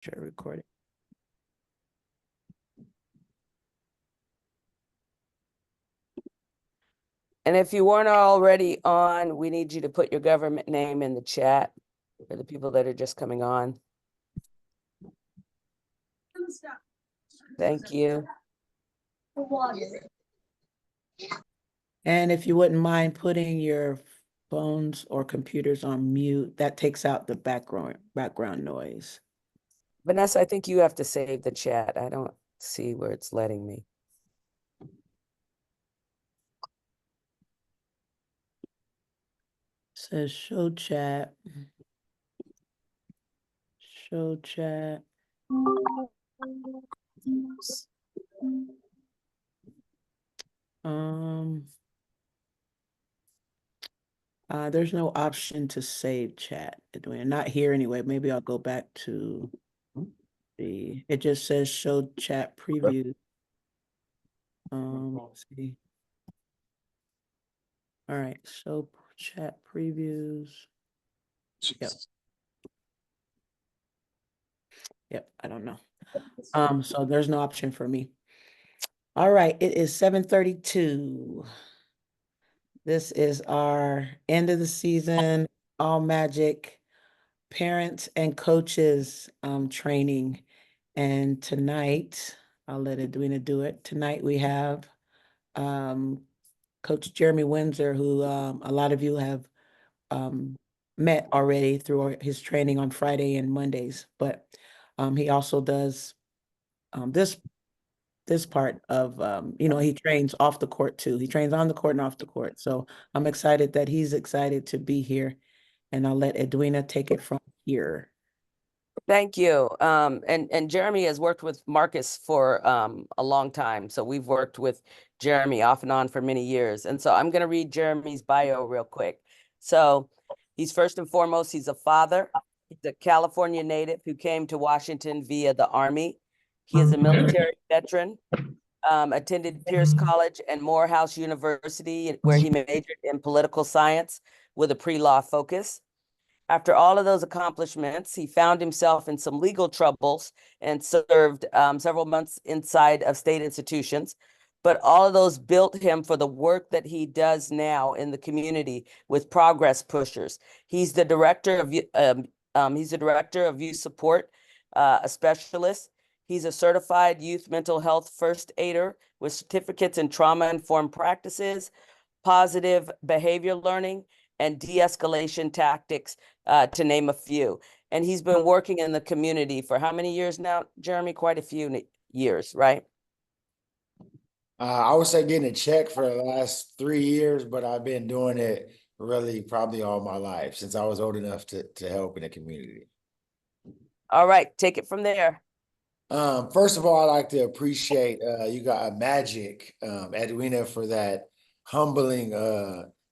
Share recording. And if you weren't already on, we need you to put your government name in the chat for the people that are just coming on. Thank you. And if you wouldn't mind putting your phones or computers on mute, that takes out the background noise. Vanessa, I think you have to save the chat. I don't see where it's letting me. Says show chat. Show chat. There's no option to save chat. We're not here anyway. Maybe I'll go back to it just says show chat preview. Let's see. All right, show chat previews. Yep. Yep, I don't know. So there's no option for me. All right, it is 7:32. This is our end of the season, All Magic parents and coaches training. And tonight, I'll let Edwina do it. Tonight we have Coach Jeremy Windsor, who a lot of you have met already through his training on Friday and Mondays, but he also does this part of, he trains off the court too. He trains on the court and off the court. So I'm excited that he's excited to be here, and I'll let Edwina take it from here. Thank you. And Jeremy has worked with Marcus for a long time. So we've worked with Jeremy off and on for many years. And so I'm going to read Jeremy's bio real quick. So he's first and foremost, he's a father. He's a California native who came to Washington via the Army. He is a military veteran, attended Pierce College and Morehouse University, where he majored in political science with a pre-law focus. After all of those accomplishments, he found himself in some legal troubles and served several months inside of state institutions. But all of those built him for the work that he does now in the community with Progress Pushers. He's the director of youth support, a specialist. He's a certified youth mental health first aider with certificates in trauma-informed practices, positive behavior learning, and de-escalation tactics, to name a few. And he's been working in the community for how many years now, Jeremy? Quite a few years, right? I would say getting a check for the last 3 years, but I've been doing it really probably all my life since I was old enough to help in the community. All right, take it from there. First of all, I'd like to appreciate you got Magic, Edwina, for that humbling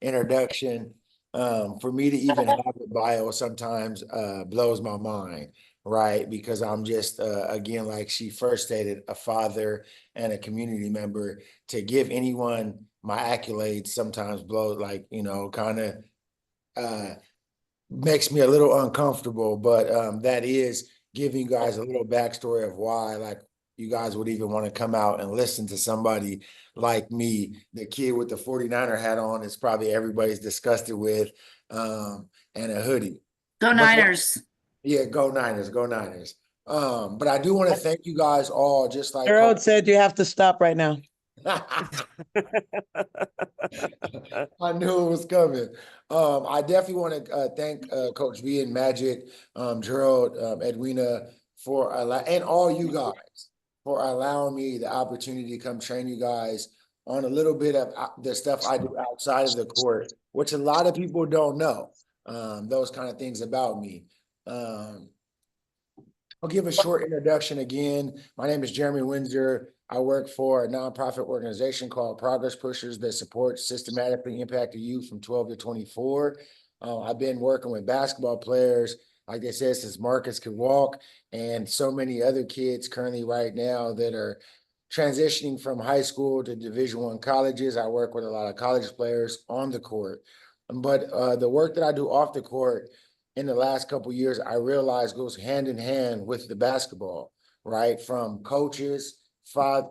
introduction. For me to even have a bio sometimes blows my mind, right? Because I'm just, again, like she first stated, a father and a community member. To give anyone my accolades sometimes blows, like, kind of makes me a little uncomfortable, but that is giving you guys a little backstory of why, like, you guys would even want to come out and listen to somebody like me. The kid with the 49er hat on is probably everybody's disgusted with, and a hoodie. Go Niners. Yeah, go Niners, go Niners. But I do want to thank you guys all, just like Harold said you have to stop right now. I knew it was coming. I definitely want to thank Coach V and Magic, Gerald, Edwina, and all you guys for allowing me the opportunity to come train you guys on a little bit of the stuff I do outside of the court, which a lot of people don't know, those kind of things about me. I'll give a short introduction again. My name is Jeremy Windsor. I work for a nonprofit organization called Progress Pushers that supports systematically impacted youth from 12 to 24. I've been working with basketball players, like they said, since Marcus could walk, and so many other kids currently right now that are transitioning from high school to Division I colleges. I work with a lot of college players on the court. But the work that I do off the court in the last couple of years, I realized goes hand in hand with the basketball, right? From coaches,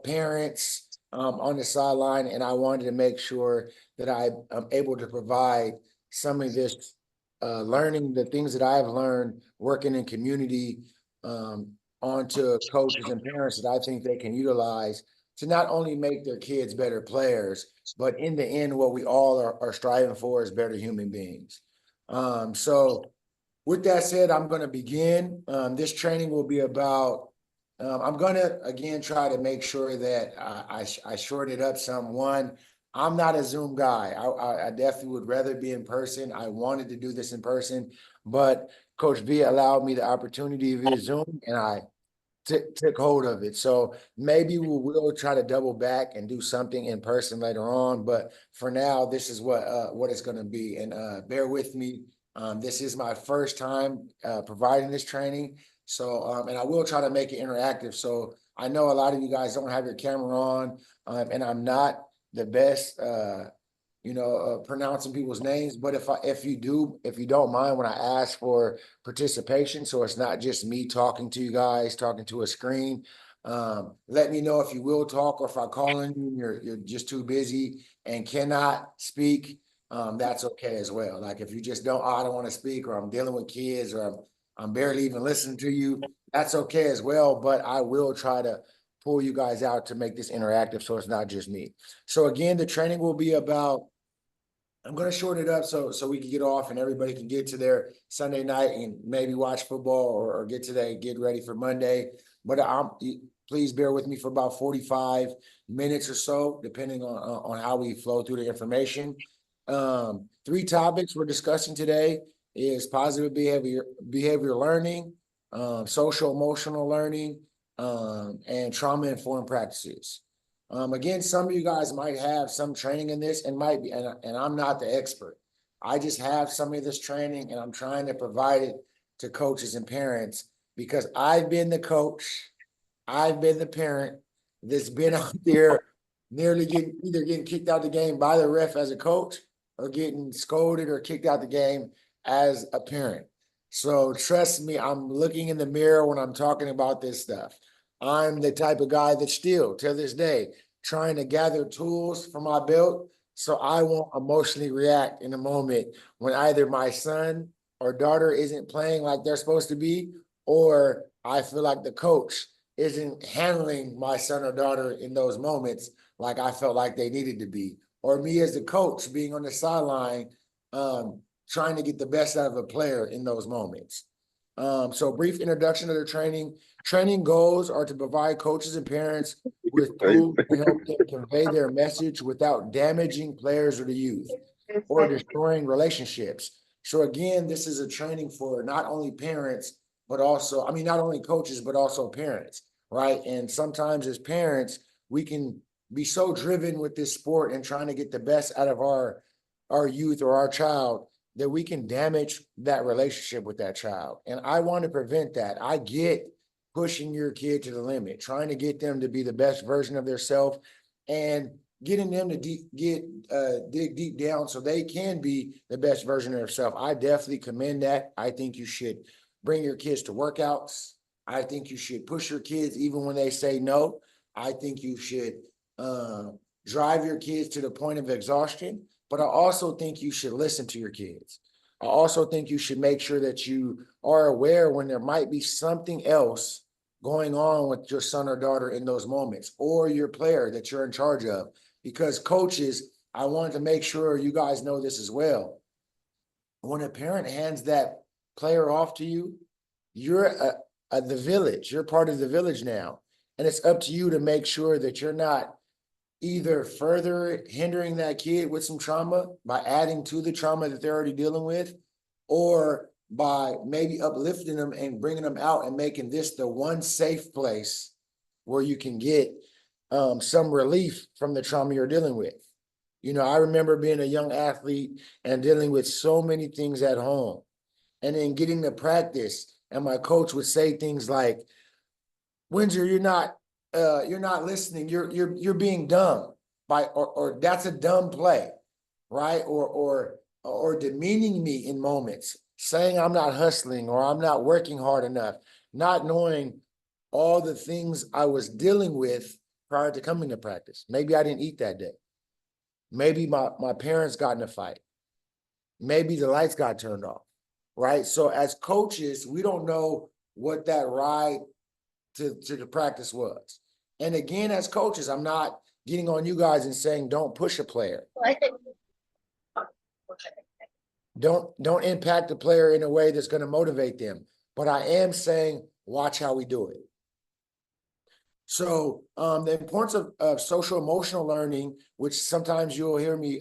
parents, on the sideline, and I wanted to make sure that I'm able to provide some of this learning, the things that I've learned working in community, onto coaches and parents that I think they can utilize to not only make their kids better players, but in the end, what we all are striving for is better human beings. So with that said, I'm going to begin. This training will be about, I'm going to, again, try to make sure that I shorten it up some. One, I'm not a Zoom guy. I definitely would rather be in person. I wanted to do this in person, but Coach V allowed me the opportunity via Zoom, and I took hold of it. So maybe we'll try to double back and do something in person later on. But for now, this is what it's going to be. And bear with me. This is my first time providing this training. So and I will try to make it interactive. So I know a lot of you guys don't have your camera on, and I'm not the best pronouncing people's names, but if you don't mind when I ask for participation, so it's not just me talking to you guys, talking to a screen, let me know if you will talk, or if I call on you and you're just too busy and cannot speak, that's okay as well. Like if you just I don't want to speak, or I'm dealing with kids, or I'm barely even listening to you, that's okay as well, but I will try to pull you guys out to make this interactive so it's not just me. So again, the training will be about, I'm going to shorten it up so we can get off and everybody can get to their Sunday night and maybe watch football or get ready for Monday. But please bear with me for about 45 minutes or so, depending on how we flow through the information. 3 topics we're discussing today is positive behavior learning, social emotional learning, and trauma-informed practices. Again, some of you guys might have some training in this and might be, and I'm not the expert. I just have some of this training and I'm trying to provide it to coaches and parents because I've been the coach, I've been the parent that's been out there nearly getting kicked out the game by the ref as a coach, or getting scolded or kicked out the game as a parent. So trust me, I'm looking in the mirror when I'm talking about this stuff. I'm the type of guy that still, to this day, trying to gather tools for my belt so I won't emotionally react in a moment when either my son or daughter isn't playing like they're supposed to be, or I feel like the coach isn't handling my son or daughter in those moments like I felt like they needed to be, or me as the coach being on the sideline, trying to get the best out of a player in those moments. So brief introduction to the training. Training goals are to provide coaches and parents with tools to help them convey their message without damaging players or the youth or destroying relationships. So again, this is a training for not only parents, but also, not only coaches, but also parents, right? And sometimes as parents, we can be so driven with this sport and trying to get the best out of our youth or our child that we can damage that relationship with that child. And I want to prevent that. I get pushing your kid to the limit, trying to get them to be the best version of themselves and getting them to dig deep down so they can be the best version of themselves. I definitely commend that. I think you should bring your kids to workouts. I think you should push your kids even when they say no. I think you should drive your kids to the point of exhaustion. But I also think you should listen to your kids. I also think you should make sure that you are aware when there might be something else going on with your son or daughter in those moments, or your player that you're in charge of. Because coaches, I wanted to make sure you guys know this as well. When a parent hands that player off to you, you're the village. You're part of the village now. And it's up to you to make sure that you're not either further hindering that kid with some trauma by adding to the trauma that they're already dealing with, or by maybe uplifting them and bringing them out and making this the one safe place where you can get some relief from the trauma you're dealing with. I remember being a young athlete and dealing with so many things at home, and then getting to practice, and my coach would say things like, "Windsor, you're not listening. You're being dumb or that's a dumb play," right? Or demeaning me in moments, saying I'm not hustling or I'm not working hard enough, not knowing all the things I was dealing with prior to coming to practice. Maybe I didn't eat that day. Maybe my parents got in a fight. Maybe the lights got turned off, right? So as coaches, we don't know what that ride to the practice was. And again, as coaches, I'm not getting on you guys and saying don't push a player. Don't impact the player in a way that's going to motivate them. But I am saying, watch how we do it. So the importance of social emotional learning, which sometimes you'll hear me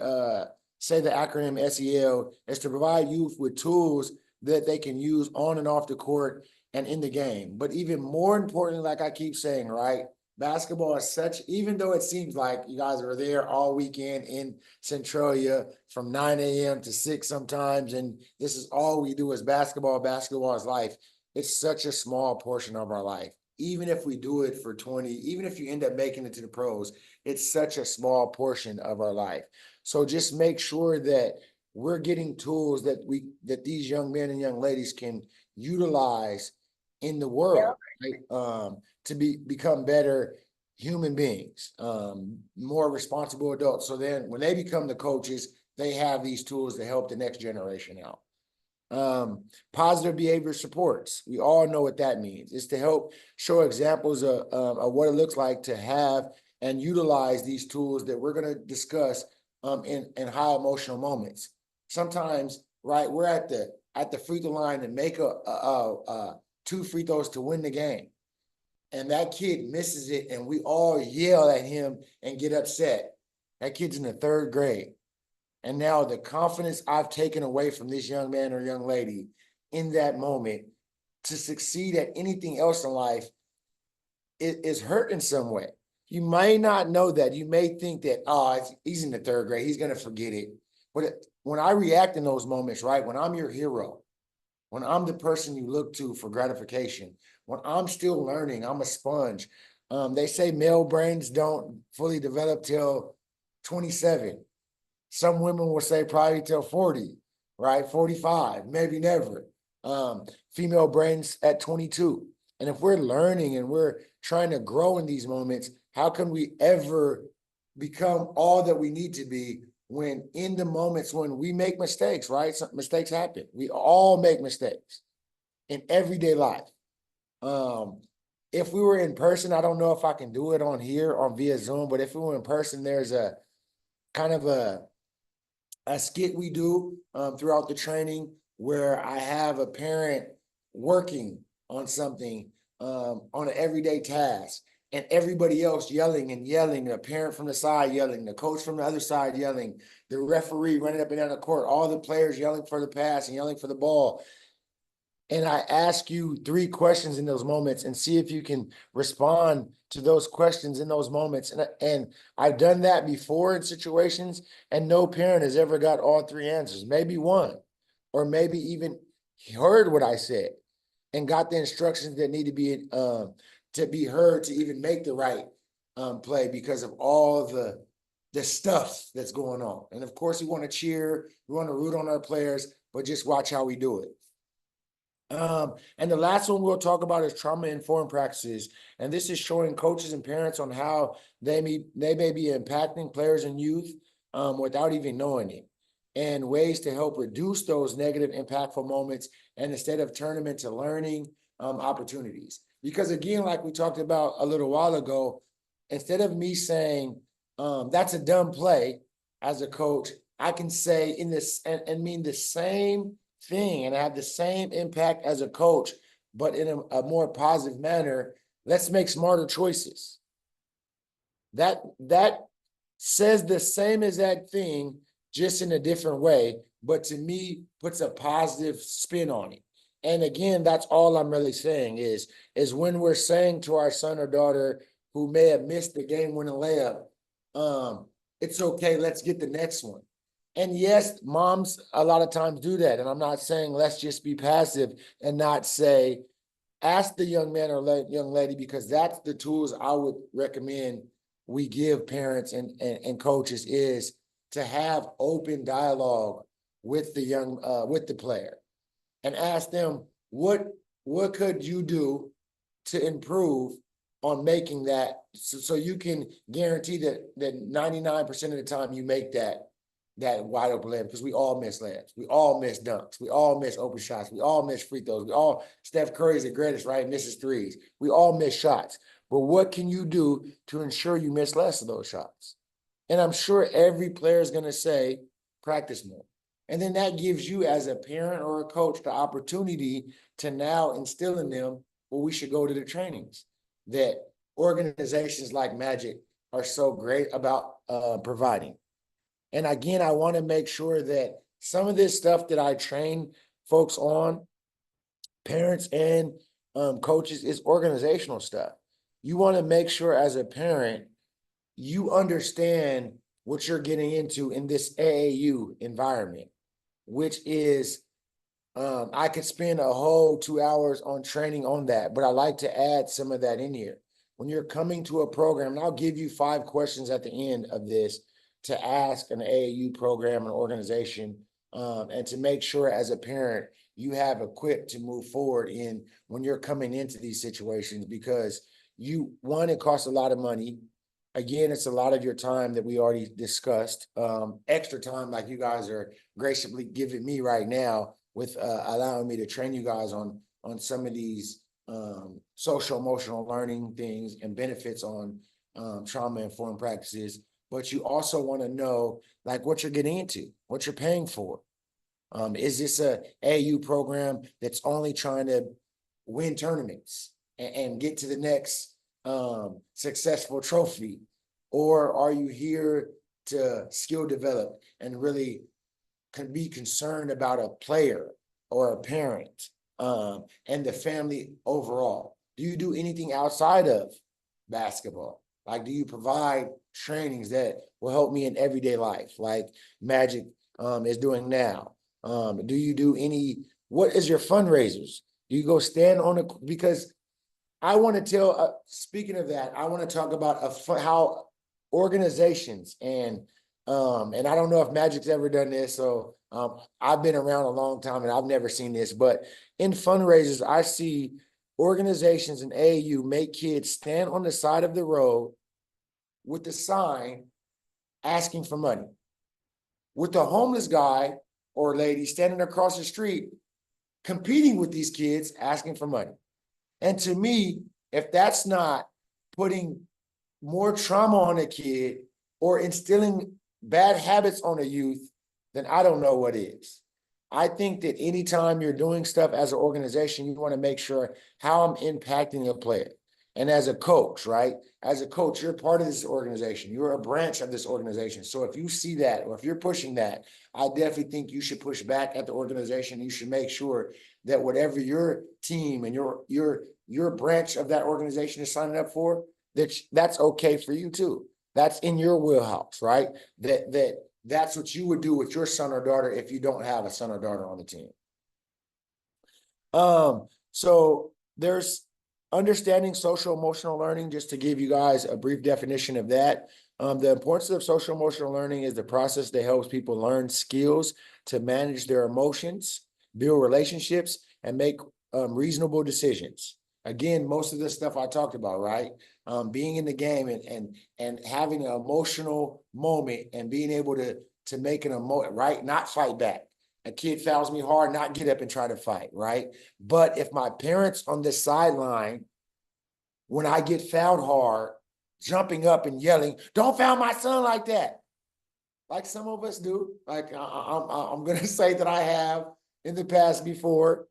say the acronym SEL, is to provide youth with tools that they can use on and off the court and in the game. But even more importantly, like I keep saying, right? Basketball is such, even though it seems like you guys are there all weekend in Centralia from 9 a.m. to 6 sometimes, and this is all we do is basketball. Basketball is life. It's such a small portion of our life. Even if we do it for 20, even if you end up making it to the pros, it's such a small portion of our life. So just make sure that we're getting tools that these young men and young ladies can utilize in the world, right? To become better human beings, more responsible adults. So then when they become the coaches, they have these tools to help the next generation out. Positive behavior supports. We all know what that means. It's to help show examples of what it looks like to have and utilize these tools that we're going to discuss in high emotional moments. Sometimes, right, we're at the free throw line and make a 2 free throws to win the game. And that kid misses it, and we all yell at him and get upset. That kid's in the 3rd grade. And now the confidence I've taken away from this young man or young lady in that moment to succeed at anything else in life is hurt in some way. You may not know that. You may think that, he's in the 3rd grade, he's going to forget it. But when I react in those moments, right, when I'm your hero, when I'm the person you look to for gratification, when I'm still learning, I'm a sponge. They say male brains don't fully develop till 27. Some women will say probably till 40, right? 45, maybe never. Female brains at 22. And if we're learning and we're trying to grow in these moments, how can we ever become all that we need to be when in the moments when we make mistakes, right? Some mistakes happen. We all make mistakes in everyday life. If we were in person, I don't know if I can do it on here or via Zoom, but if we were in person, there's a kind of a skit we do throughout the training where I have a parent working on something on an everyday task and everybody else yelling and yelling, a parent from the side yelling, the coach from the other side yelling, the referee running up and down the court, all the players yelling for the pass and yelling for the ball. And I ask you 3 questions in those moments and see if you can respond to those questions in those moments. And I've done that before in situations, and no parent has ever got all 3 answers. Maybe one, or maybe even heard what I said and got the instructions that need to be heard to even make the right play because of all the stuff that's going on. And of course, we want to cheer, we want to root on our players, but just watch how we do it. And the last one we'll talk about is trauma-informed practices. And this is showing coaches and parents on how they may be impacting players and youth without even knowing it, and ways to help reduce those negative impactful moments and instead of turn them into learning opportunities. Because again, like we talked about a little while ago, instead of me saying that's a dumb play as a coach, I can say in this and mean the same thing and have the same impact as a coach, but in a more positive manner. Let's make smarter choices. That says the same exact thing, just in a different way, but to me puts a positive spin on it. And again, that's all I'm really saying is when we're saying to our son or daughter who may have missed the game-winning layup, it's okay, let's get the next one. And yes, moms a lot of times do that. And I'm not saying let's just be passive and not say, ask the young man or young lady, because that's the tools I would recommend we give parents and coaches, is to have open dialogue with the with the player. and ask them, what could you do to improve on making that, so you can guarantee that 99% of the time you make that wide open layup, because we all miss layups, we all miss dunks, we all miss open shots, we all miss free throws, Steph Curry's the greatest, right? Misses threes. We all miss shots. But what can you do to ensure you miss less of those shots? And I'm sure every player is going to say, practice more. And then that gives you, as a parent or a coach, the opportunity to now instill in them, well, we should go to the trainings that organizations like Magic are so great about providing. And again, I want to make sure that some of this stuff that I train folks on, parents and coaches, is organizational stuff. You want to make sure as a parent, you understand what you're getting into in this AAU environment, which is, I could spend a whole 2 hours on training on that, but I like to add some of that in here. When you're coming to a program, and I'll give you 5 questions at the end of this to ask an AAU program and organization, and to make sure as a parent you have equipped to move forward in when you're coming into these situations, because it costs a lot of money. Again, it's a lot of your time that we already discussed, extra time like you guys are graciously giving me right now with allowing me to train you guys on some of these social emotional learning things and benefits on trauma-informed practices. But you also want to know like what you're getting into, what you're paying for. Is this a AU program that's only trying to win tournaments and get to the next successful trophy? Or are you here to skill develop and really can be concerned about a player or a parent and the family overall? Do you do anything outside of basketball? Like, do you provide trainings that will help me in everyday life, like Magic is doing now? Do you do what is your fundraisers? Do you go stand on because I want to tell, speaking of that, I want to talk about how organizations and I don't know if Magic's ever done this, so I've been around a long time and I've never seen this, but in fundraisers, I see organizations in AAU make kids stand on the side of the road with the sign asking for money, with the homeless guy or lady standing across the street competing with these kids asking for money. And to me, if that's not putting more trauma on a kid or instilling bad habits on a youth, then I don't know what is. I think that anytime you're doing stuff as an organization, you want to make sure how I'm impacting a player. And as a coach, right? As a coach, you're part of this organization. You're a branch of this organization. So if you see that, or if you're pushing that, I definitely think you should push back at the organization. You should make sure that whatever your team and your branch of that organization is signing up for, that's okay for you too. That's in your wheelhouse, right? That's what you would do with your son or daughter if you don't have a son or daughter on the team. So there's understanding social emotional learning, just to give you guys a brief definition of that. The importance of social emotional learning is the process that helps people learn skills to manage their emotions, build relationships, and make reasonable decisions. Again, most of the stuff I talked about, right? Being in the game and having an emotional moment and being able to make an emotion, right? Not fight back. A kid fouls me hard, not get up and try to fight, right? But if my parents on the sideline, when I get fouled hard, jumping up and yelling, "Don't foul my son like that," like some of us do, like I'm gonna say that I have in the past before,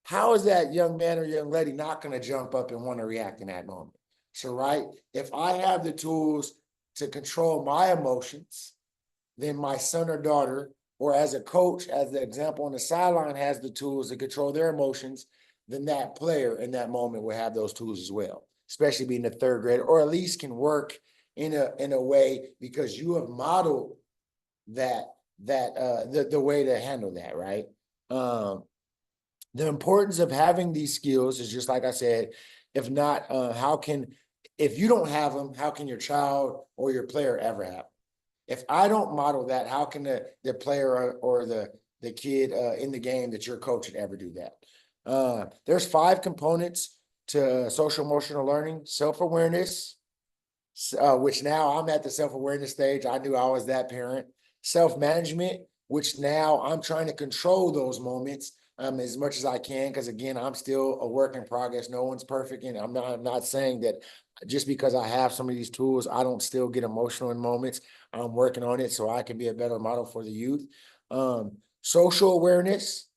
how is that young man or young lady not gonna jump up and want to react in that moment? So, right, if I have the tools to control my emotions, then my son or daughter, or as a coach, as the example on the sideline, has the tools to control their emotions, then that player in that moment will have those tools as well, especially being a third grader, or at least can work in a way because you have modeled the way to handle that, right? The importance of having these skills is just like I said, if not, if you don't have them, how can your child or your player ever have them? If I don't model that, how can the player or the kid in the game that you're coaching ever do that. There's 5 components to social emotional learning: self-awareness, which now I'm at the self-awareness stage. I knew I was that parent. Self-management, which now I'm trying to control those moments as much as I can, because again, I'm still a work in progress. No one's perfect, and I'm not saying that just because I have some of these tools, I don't still get emotional in moments. I'm working on it so I can be a better model for the youth. Social awareness,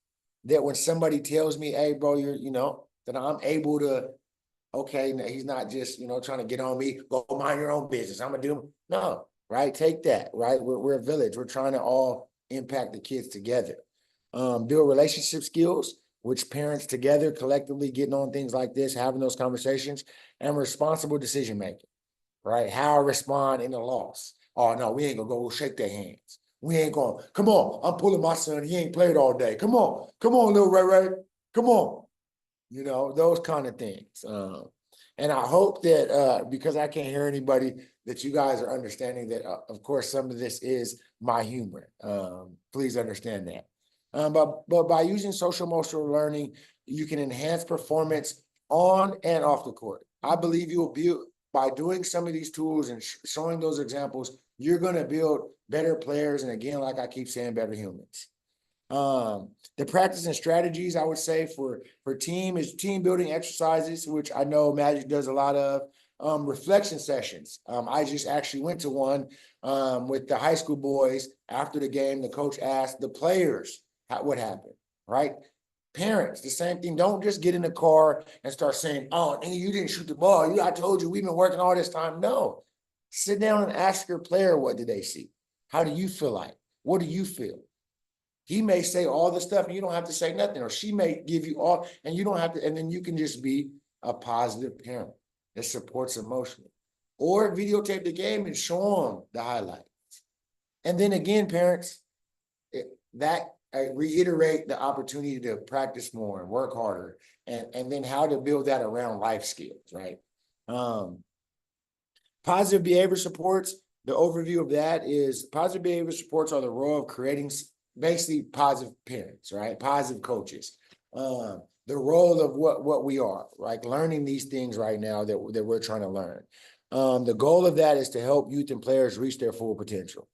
that when somebody tells me, hey, bro, that I'm able to, okay, now he's not just, trying to get on me, go mind your own business. I'm gonna do, no, right? Take that, right? We're a village. We're trying to all impact the kids together. Build relationship skills, which parents together collectively getting on things like this, having those conversations, and responsible decision making, right? How I respond in a loss. Oh no, we ain't gonna go shake their hands. We ain't gonna, come on, I'm pulling my son, he ain't played all day. Come on, little Ray, come on. Those kind of things. And I hope that because I can't hear anybody, that you guys are understanding that, of course, some of this is my humor. Please understand that. But by using social emotional learning, you can enhance performance on and off the court. I believe you will build, by doing some of these tools and showing those examples, you're going to build better players. And again, like I keep saying, better humans. The practice and strategies I would say for team is team building exercises, which I know Magic does a lot of. Reflection sessions. I just actually went to one with the high school boys. After the game, the coach asked the players what happened, right? Parents, the same thing. Don't just get in the car and start saying, oh, you didn't shoot the ball. I told you we've been working all this time. No. Sit down and ask your player, what did they see? How do you feel like? What do you feel? He may say all the stuff and you don't have to say nothing, or she may give you all and you don't have to, and then you can just be a positive parent that supports emotionally, or videotape the game and show them the highlights. And then again, parents, reiterate the opportunity to practice more and work harder, and then how to build that around life skills, right? Positive behavior supports, the overview of that is positive behavior supports are the role of creating basically positive parents, right? Positive coaches. The role of what we are, like learning these things right now that we're trying to learn. The goal of that is to help youth and players reach their full potential.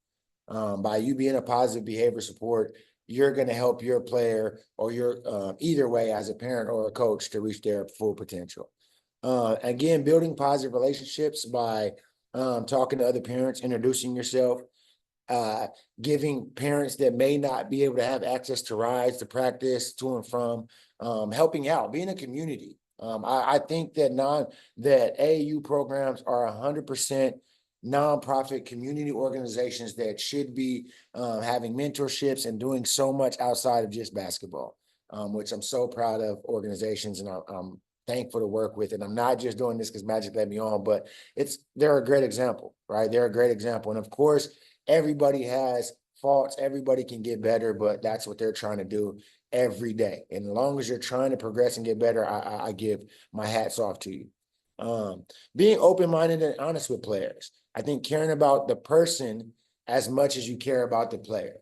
By you being a positive behavior support, you're going to help your player or your either way as a parent or a coach to reach their full potential. Again, building positive relationships by talking to other parents, introducing yourself, giving parents that may not be able to have access to rides to practice to and from, helping out, being a community. I think that AAU programs are 100% nonprofit community organizations that should be having mentorships and doing so much outside of just basketball, which I'm so proud of organizations, and I'm thankful to work with. And I'm not just doing this because Magic led me on, but they're a great example, right? They're a great example. And of course, everybody has faults. Everybody can get better, but that's what they're trying to do every day. And as long as you're trying to progress and get better, I give my hats off to you. Being open-minded and honest with players. I think caring about the person as much as you care about the player.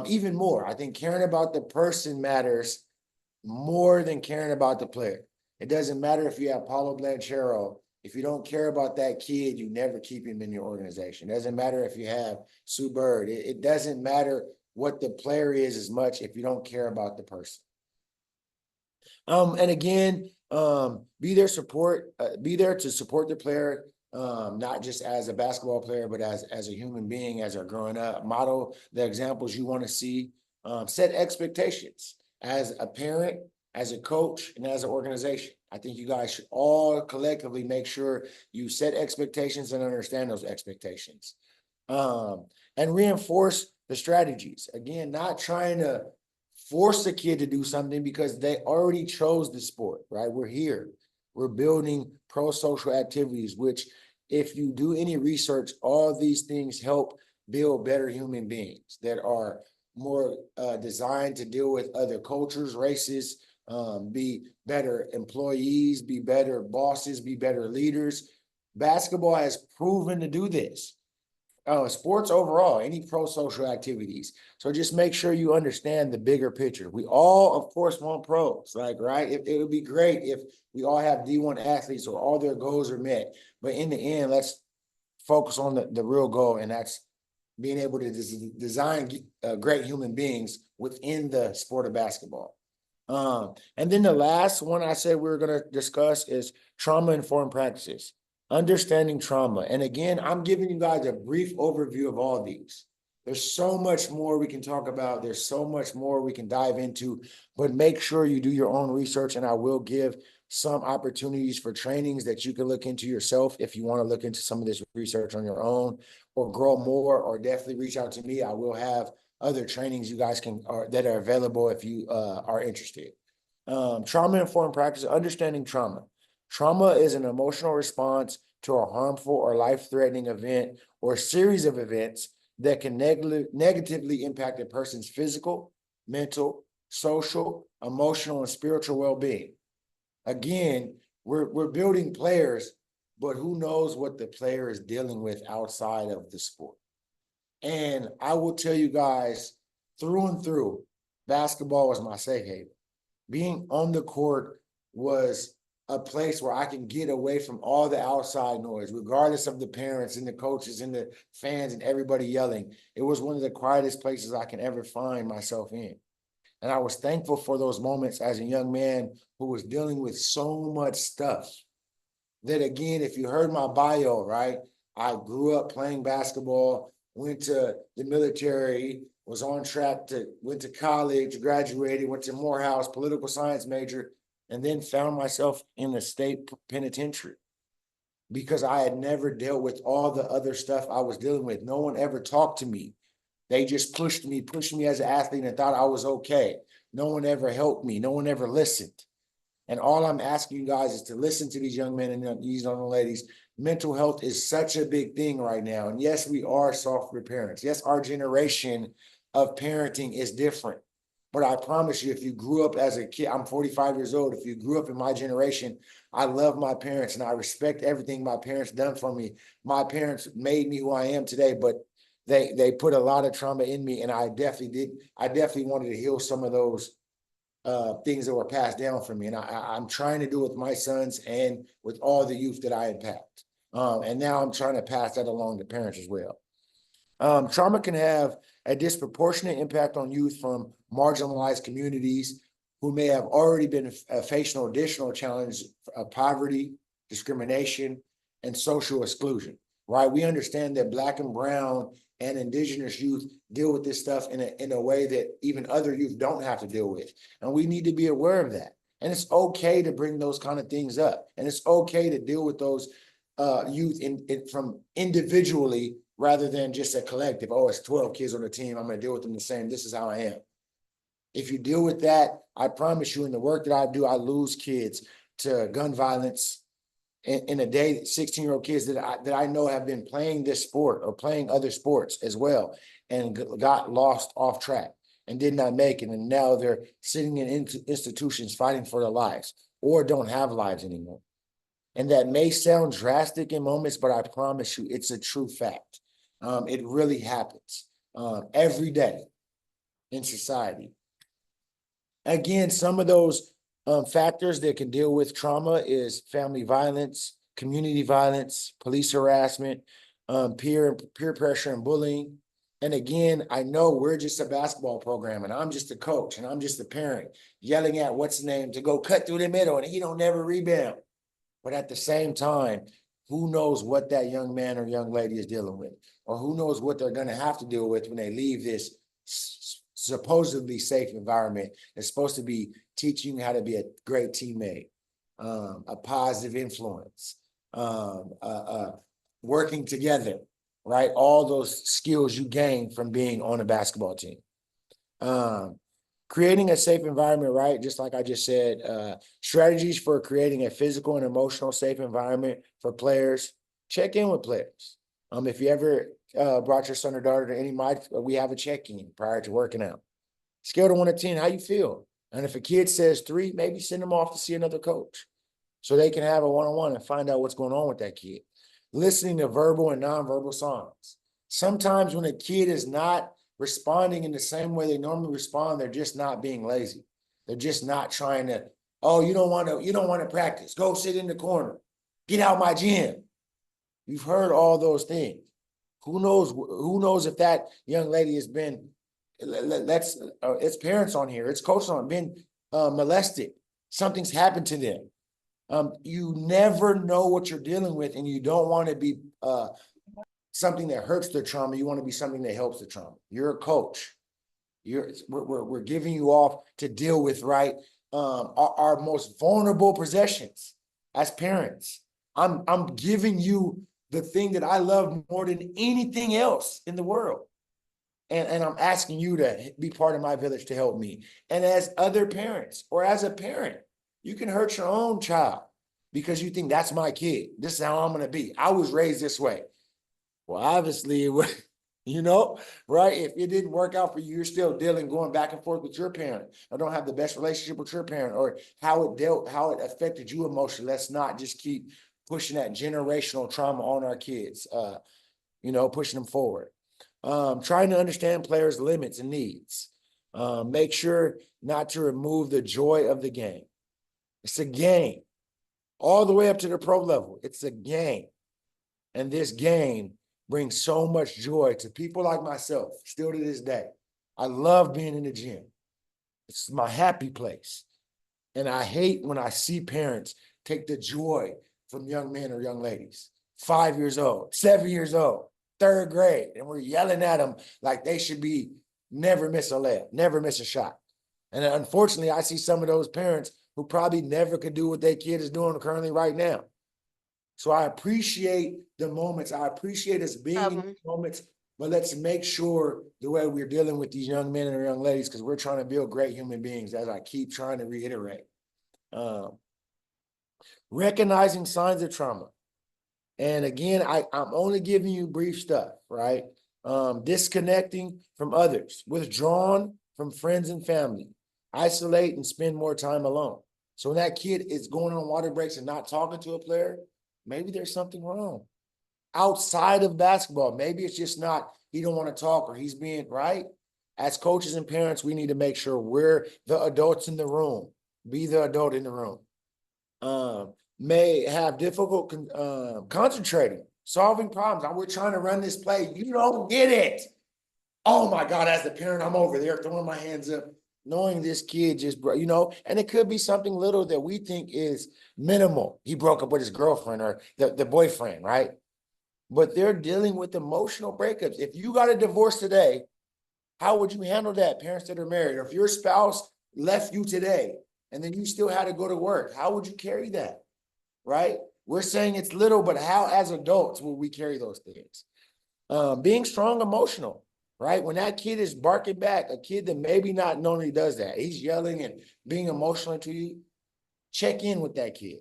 Even more, I think caring about the person matters more than caring about the player. It doesn't matter if you have Paulo Blanchero. If you don't care about that kid, you never keep him in your organization. It doesn't matter if you have Sue Bird. It doesn't matter what the player is as much if you don't care about the person. And again, be there to support the player, not just as a basketball player, but as a human being, as they're growing up. Model the examples you want to see. Set expectations as a parent, as a coach, and as an organization. I think you guys should all collectively make sure you set expectations and understand those expectations. And reinforce the strategies. Again, not trying to force a kid to do something because they already chose the sport, right? We're here. We're building pro-social activities, which if you do any research, all these things help build better human beings that are more designed to deal with other cultures, races, be better employees, be better bosses, be better leaders. Basketball has proven to do this. sports overall, any pro-social activities. So just make sure you understand the bigger picture. We all, of course, want pros, like, right? It would be great if we all have D1 athletes or all their goals are met. But in the end, let's focus on the real goal, and that's being able to design great human beings within the sport of basketball. And then the last one I said we were going to discuss is trauma-informed practices, understanding trauma. And again, I'm giving you guys a brief overview of all these. There's so much more we can talk about. There's so much more we can dive into, but make sure you do your own research, and I will give some opportunities for trainings that you can look into yourself if you want to look into some of this research on your own or grow more, or definitely reach out to me. I will have other trainings you guys can that are available if you are interested. Trauma-informed practice, understanding trauma. Trauma is an emotional response to a harmful or life-threatening event or series of events that can negatively impact a person's physical, mental, social, emotional, and spiritual well-being. Again, we're building players, but who knows what the player is dealing with outside of the sport. And I will tell you guys, through and through, basketball was my safe haven. Being on the court was a place where I can get away from all the outside noise, regardless of the parents and the coaches and the fans and everybody yelling. It was one of the quietest places I can ever find myself in. And I was thankful for those moments as a young man who was dealing with so much stuff. That again, if you heard my bio, right, I grew up playing basketball, went to the military, was on track went to college, graduated, went to Morehouse, political science major, and then found myself in a state penitentiary because I had never dealt with all the other stuff I was dealing with. No one ever talked to me. They just pushed me as an athlete and thought I was okay. No one ever helped me. No one ever listened. And all I'm asking you guys is to listen to these young men and these young ladies. Mental health is such a big thing right now. And yes, we are software parents. Yes, our generation of parenting is different. But I promise you, if you grew up as a kid, I'm 45 years old. If you grew up in my generation, I love my parents and I respect everything my parents done for me. My parents made me who I am today, but they put a lot of trauma in me, and I definitely wanted to heal some of those things that were passed down for me. And I'm trying to do it with my sons and with all the youth that I impact. And now I'm trying to pass that along to parents as well. Trauma can have a disproportionate impact on youth from marginalized communities who may have already been facing additional challenges of poverty, discrimination, and social exclusion, right? We understand that Black and brown and indigenous youth deal with this stuff in a way that even other youth don't have to deal with. And we need to be aware of that. And it's okay to bring those kind of things up. And it's okay to deal with those youth from individually rather than just a collective. Oh, it's 12 kids on the team. I'm going to deal with them the same. This is how I am. If you deal with that, I promise you in the work that I do, I lose kids to gun violence, in a day, 16-year-old kids that I know have been playing this sport or playing other sports as well and got lost off track and did not make it. And now they're sitting in institutions fighting for their lives or don't have lives anymore. And that may sound drastic in moments, but I promise you it's a true fact. It really happens every day in society. Again, some of those factors that can deal with trauma is family violence, community violence, police harassment, peer pressure and bullying. And again, I know we're just a basketball program and I'm just a coach and I'm just a parent yelling at what's his name to go cut through the middle and he don't never rebound. But at the same time, who knows what that young man or young lady is dealing with, or who knows what they're going to have to deal with when they leave this supposedly safe environment. It's supposed to be teaching you how to be a great teammate, a positive influence, working together, right? All those skills you gain from being on a basketball team. Creating a safe environment, right? Just like I just said, strategies for creating a physical and emotional safe environment for players. Check in with players. If you ever brought your son or daughter to any we have a check-in prior to working out. Scale to 1 to 10, how you feel? And if a kid says 3, maybe send them off to see another coach so they can have a one-on-one and find out what's going on with that kid. Listening to verbal and nonverbal signs. Sometimes when a kid is not responding in the same way they normally respond, they're just not being lazy. They're just not trying to, oh, you don't want to practice. Go sit in the corner. Get out my gym. You've heard all those things. Who knows if that young lady has been, it's parents on here, it's coaches on, been molested. Something's happened to them. You never know what you're dealing with, and you don't want to be something that hurts the trauma. You want to be something that helps the trauma. You're a coach. We're giving you off to deal with, right? Our most vulnerable possessions as parents. I'm giving you the thing that I love more than anything else in the world. And I'm asking you to be part of my village to help me. And as other parents, or as a parent, you can hurt your own child because you think that's my kid. This is how I'm going to be. I was raised this way. Well, obviously, it would, right? If it didn't work out for you, you're still going back and forth with your parent, or don't have the best relationship with your parent, or how it affected you emotionally. Let's not just keep pushing that generational trauma on our kids, pushing them forward. Trying to understand players' limits and needs. Make sure not to remove the joy of the game. It's a game. All the way up to the pro level. It's a game. And this game brings so much joy to people like myself, still to this day. I love being in the gym. It's my happy place. And I hate when I see parents take the joy from young men or young ladies, 5 years old, 7 years old, third grade, and we're yelling at them like they should be never miss a layup, never miss a shot. And unfortunately, I see some of those parents who probably never could do what their kid is doing currently right now. So I appreciate the moments. I appreciate us being in the moments, but let's make sure the way we're dealing with these young men and young ladies, because we're trying to build great human beings, as I keep trying to reiterate. Recognizing signs of trauma. And again, I'm only giving you brief stuff, right? Disconnecting from others, withdrawn from friends and family, isolate and spend more time alone. So when that kid is going on water breaks and not talking to a player, maybe there's something wrong. Outside of basketball, maybe it's just not, he don't want to talk, or he's being, right? As coaches and parents, we need to make sure we're the adults in the room. Be the adult in the room. May have difficult concentrating, solving problems. We're trying to run this play. You don't get it. Oh my God, as the parent, I'm over there throwing my hands up, knowing this kid just, and it could be something little that we think is minimal. He broke up with his girlfriend or the boyfriend, right? But they're dealing with emotional breakups. If you got a divorce today, how would you handle that, parents that are married? Or if your spouse left you today and then you still had to go to work, how would you carry that? Right? We're saying it's little, but how as adults will we carry those things? Being strong emotional, right? When that kid is barking back, a kid that maybe not normally does that, he's yelling and being emotional to you, check in with that kid.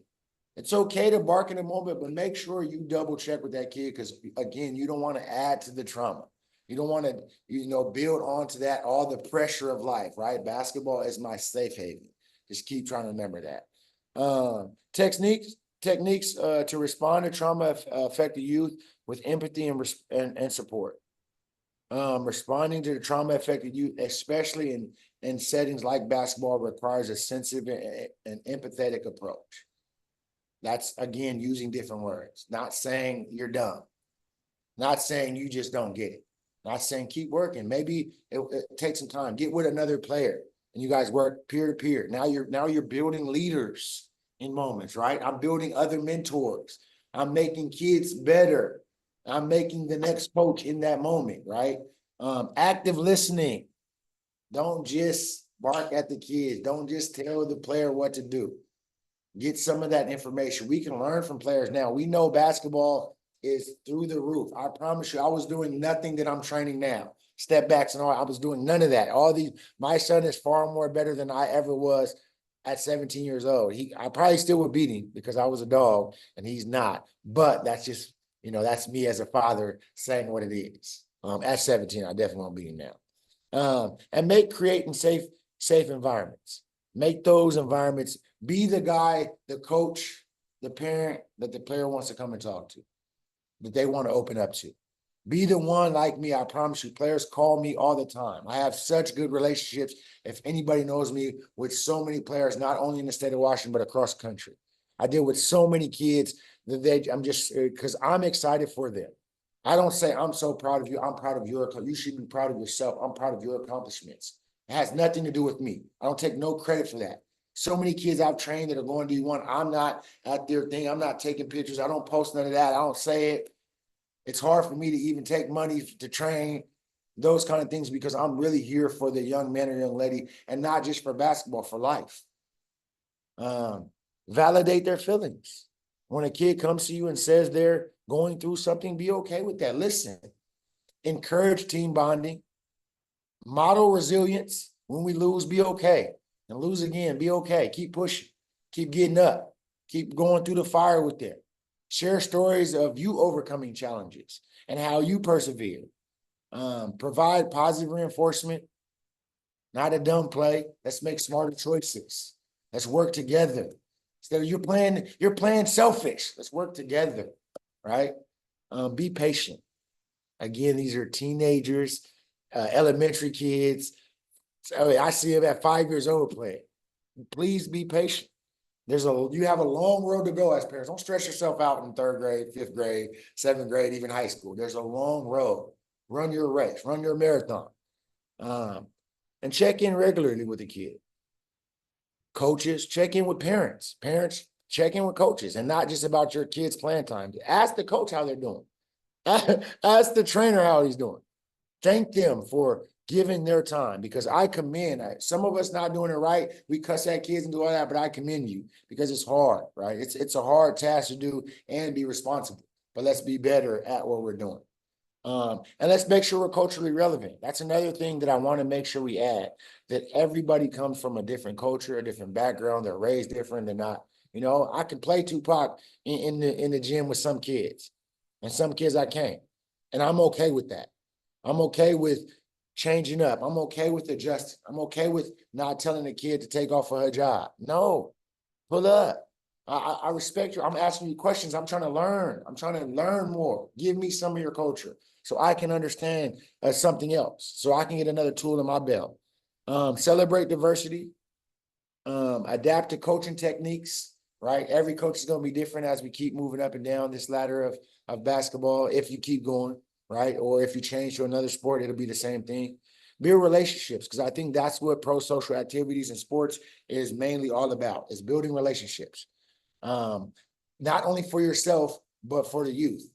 It's okay to bark in a moment, but make sure you double check with that kid, because again, you don't want to add to the trauma. You don't want to, build onto that, all the pressure of life, right? Basketball is my safe haven. Just keep trying to remember that. Techniques to respond to trauma affected youth with empathy and support. Responding to the trauma affected youth, especially in settings like basketball, requires a sensitive and empathetic approach. That's, again, using different words, not saying you're dumb, not saying you just don't get it, not saying keep working. Maybe it takes some time, get with another player and you guys work peer to peer. Now you're building leaders in moments, right? I'm building other mentors. I'm making kids better. I'm making the next coach in that moment, right? Active listening. Don't just bark at the kids. Don't just tell the player what to do. Get some of that information. We can learn from players now. We know basketball is through the roof. I promise you, I was doing nothing that I'm training now. Step backs and all, I was doing none of that. My son is far more better than I ever was at 17 years old. I probably still would beat him because I was a dog and he's not. But that's just, that's me as a father saying what it is. At 17, I definitely won't beat him now. And creating safe environments. Make those environments, be the guy, the coach, the parent that the player wants to come and talk to, that they want to open up to. Be the one like me. I promise you, players call me all the time. I have such good relationships. If anybody knows me, with so many players, not only in the state of Washington, but across the country. I deal with so many kids that I'm just, because I'm excited for them. I don't say, I'm so proud of you. I'm proud of you should be proud of yourself. I'm proud of your accomplishments. It has nothing to do with me. I don't take no credit for that. So many kids I've trained that are going to D1. I'm not at their thing. I'm not taking pictures. I don't post none of that. I don't say it. It's hard for me to even take money to train, those kind of things, because I'm really here for the young man or young lady, and not just for basketball, for life. Validate their feelings. When a kid comes to you and says they're going through something, be okay with that. Listen, encourage team bonding, model resilience. When we lose, be okay. And lose again, be okay. Keep pushing, keep getting up, keep going through the fire with them. Share stories of you overcoming challenges and how you persevere. Provide positive reinforcement, not a dumb play. Let's make smarter choices. Let's work together. Instead of you're playing selfish. Let's work together, right? Be patient. Again, these are teenagers, elementary kids. So I see them at 5 years old playing. Please be patient. You have a long road to go as parents. Don't stress yourself out in 3rd grade, 5th grade, 7th grade, even high school. There's a long road. Run your race, run your marathon. And check in regularly with the kid. Coaches, check in with parents. Parents, check in with coaches, and not just about your kids' playing time. Ask the coach how they're doing. Ask the trainer how he's doing. Thank them for giving their time, because I commend some of us not doing it right. We cuss at kids and do all that, but I commend you because it's hard, right? It's a hard task to do and be responsible, but let's be better at what we're doing. And let's make sure we're culturally relevant. That's another thing that I want to make sure we add, that everybody comes from a different culture, a different background. They're raised different. They're not, I can play Tupac in the gym with some kids, and some kids I can't. And I'm okay with that. I'm okay with changing up. I'm okay with adjusting. I'm okay with not telling the kid to take off for her job. No, pull up. I respect you. I'm asking you questions. I'm trying to learn. I'm trying to learn more. Give me some of your culture so I can understand something else, so I can get another tool in my belt. Celebrate diversity. Adapt to coaching techniques, right? Every coach is going to be different as we keep moving up and down this ladder of basketball, if you keep going, right? Or if you change to another sport, it'll be the same thing. Build relationships, because I think that's what pro-social activities and sports is mainly all about, is building relationships. Not only for yourself, but for the youth.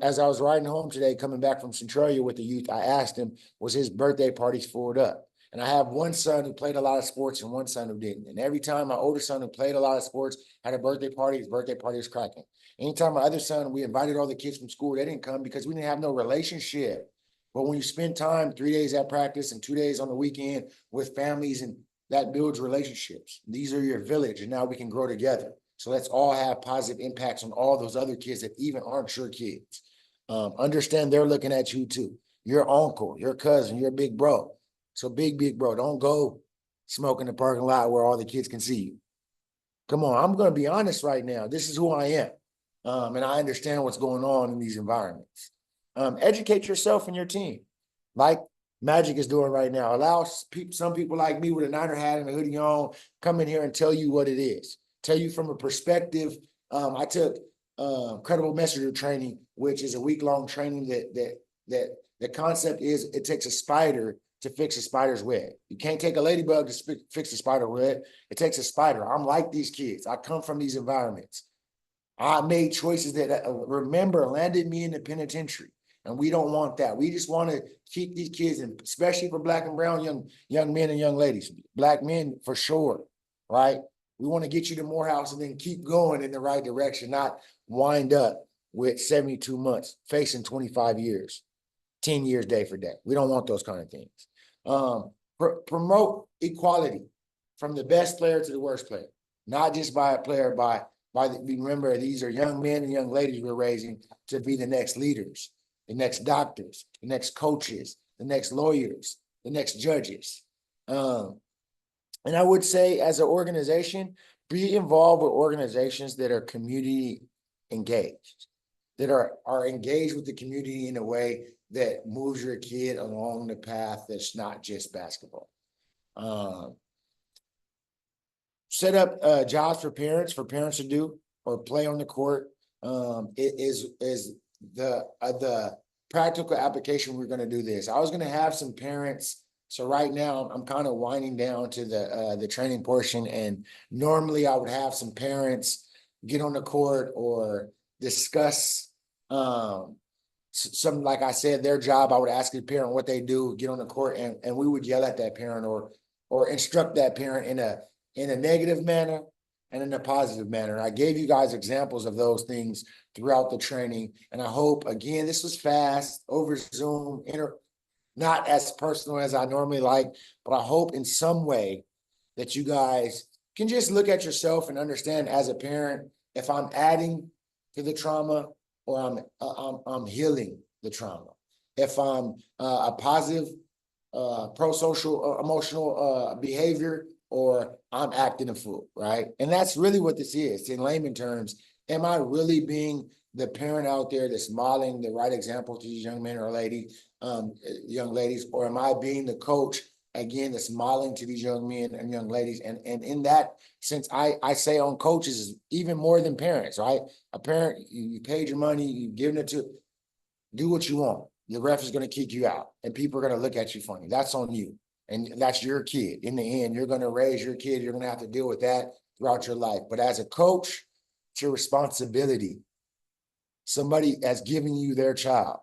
As I was riding home today, coming back from Centralia with the youth, I asked him, was his birthday parties filled up? And I have one son who played a lot of sports and one son who didn't. And every time my older son who played a lot of sports had a birthday party, his birthday party was cracking. Anytime my other son, we invited all the kids from school, they didn't come because we didn't have no relationship. But when you spend time 3 days at practice and 2 days on the weekend with families, and that builds relationships. These are your village, and now we can grow together. So let's all have positive impacts on all those other kids that even aren't your kids. Understand they're looking at you too. Your uncle, your cousin, your big bro. So big bro, don't go smoke in the parking lot where all the kids can see you. Come on, I'm going to be honest right now. This is who I am. And I understand what's going on in these environments. Educate yourself and your team, like Magic is doing right now. Allow some people like me with a Niner hat and a hoodie on, come in here and tell you what it is. Tell you from a perspective. I took credible messenger training, which is a week-long training that the concept is it takes a spider to fix a spider's web. You can't take a ladybug to fix a spider web. It takes a spider. I'm like these kids. I come from these environments. I made choices that, remember, landed me in the penitentiary. And we don't want that. We just want to keep these kids, and especially for Black and brown young men and young ladies, Black men for sure, right? We want to get you to Morehouse and then keep going in the right direction, not wind up with 72 months, facing 25 years, 10 years day for day. We don't want those kind of things. Promote equality from the best player to the worst player, not just by a player, remember, these are young men and young ladies we're raising to be the next leaders, the next doctors, the next coaches, the next lawyers, the next judges. And I would say, as an organization, be involved with organizations that are community engaged. that are engaged with the community in a way that moves your kid along the path that's not just basketball. Set up jobs for parents to do or play on the court. It is the practical application we're going to do this. I was going to have some parents. So right now I'm kind of winding down to the training portion, and normally I would have some parents get on the court or discuss some, like I said, their job. I would ask the parent what they do, get on the court, and we would yell at that parent or instruct that parent in a negative manner and in a positive manner. I gave you guys examples of those things throughout the training. And I hope, again, this was fast, over Zoom, not as personal as I normally like, but I hope in some way that you guys can just look at yourself and understand as a parent, if I'm adding to the trauma or I'm healing the trauma. If I'm a positive pro-social emotional behavior, or I'm acting a fool, right? And that's really what this is. In layman terms, am I really being the parent out there that's modeling the right example to these young men or young ladies, or am I being the coach, again, that's modeling to these young men and young ladies? And in that sense, I say on coaches is even more than parents, right? A parent, you paid your money, you've given it to, do what you want. The ref is going to kick you out and people are going to look at you funny. That's on you. And that's your kid. In the end, you're going to raise your kid. You're going to have to deal with that throughout your life. But as a coach, it's your responsibility. Somebody has given you their child.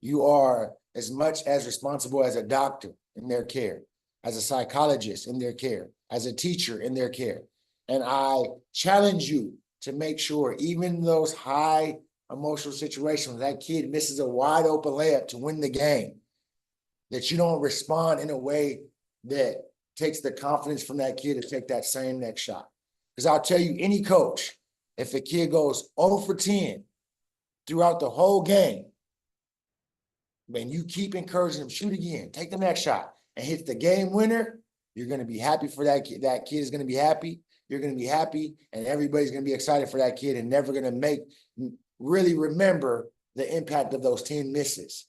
You are as much as responsible as a doctor in their care, as a psychologist in their care, as a teacher in their care. And I challenge you to make sure, even those high emotional situations, that kid misses a wide open layup to win the game, that you don't respond in a way that takes the confidence from that kid to take that same next shot. Because I'll tell you, any coach, if a kid goes 0 for 10 throughout the whole game, when you keep encouraging them, shoot again, take the next shot, and hit the game winner, you're going to be happy for that kid. That kid is going to be happy. You're going to be happy, and everybody's going to be excited for that kid and never going to really remember the impact of those 10 misses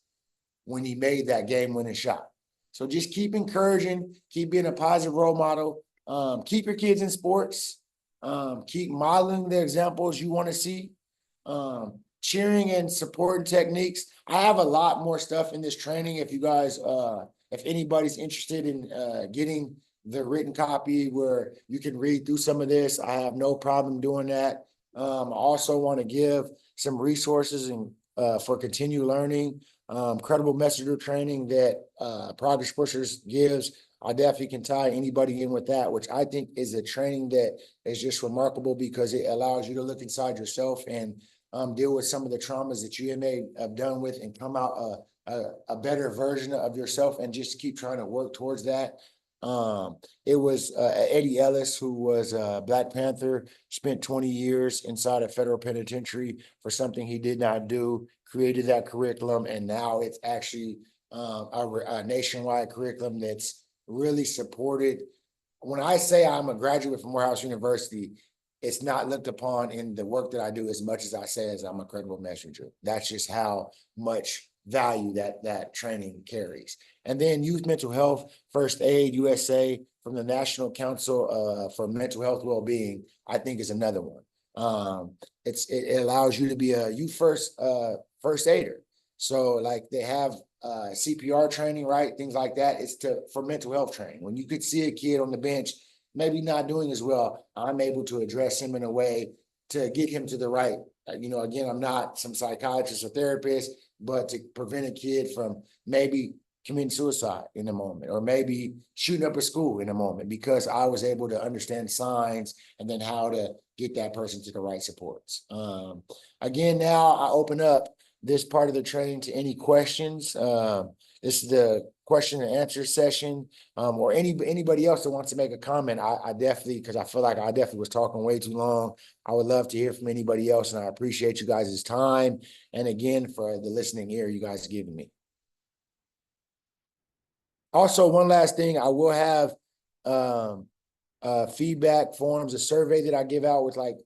when he made that game-winning shot. So just keep encouraging, keep being a positive role model, keep your kids in sports, keep modeling the examples you want to see, cheering and supporting techniques. I have a lot more stuff in this training. If you guys, if anybody's interested in getting the written copy where you can read through some of this, I have no problem doing that. I also want to give some resources and for continued learning. Credible messenger training that Progress Pushers gives. I definitely can tie anybody in with that, which I think is a training that is just remarkable because it allows you to look inside yourself and deal with some of the traumas that you may have done with and come out a better version of yourself and just keep trying to work towards that. It was Eddie Ellis, who was a Black Panther, spent 20 years inside a federal penitentiary for something he did not do, created that curriculum, and now it's actually a nationwide curriculum that's really supported. When I say I'm a graduate from Morehouse University, it's not looked upon in the work that I do as much as I say as I'm a credible messenger. That's just how much value that training carries. And then Youth Mental Health First Aid USA from the National Council for Mental Health Wellbeing, I think is another one. It allows you to be a youth first aider. So like they have CPR training, right? Things like that. It's for mental health training. When you could see a kid on the bench, maybe not doing as well, I'm able to address him in a way to get him to the right. Again, I'm not some psychiatrist or therapist, but to prevent a kid from maybe committing suicide in a moment, or maybe shooting up a school in a moment, because I was able to understand signs and then how to get that person to the right supports. Again, now I open up this part of the training to any questions. This is the question and answer session, or anybody else that wants to make a comment. I definitely, because I feel like I definitely was talking way too long. I would love to hear from anybody else, and I appreciate you guys' time. And again, for the listening ear you guys are giving me. Also, one last thing, I will have feedback forms, a survey that I give out with like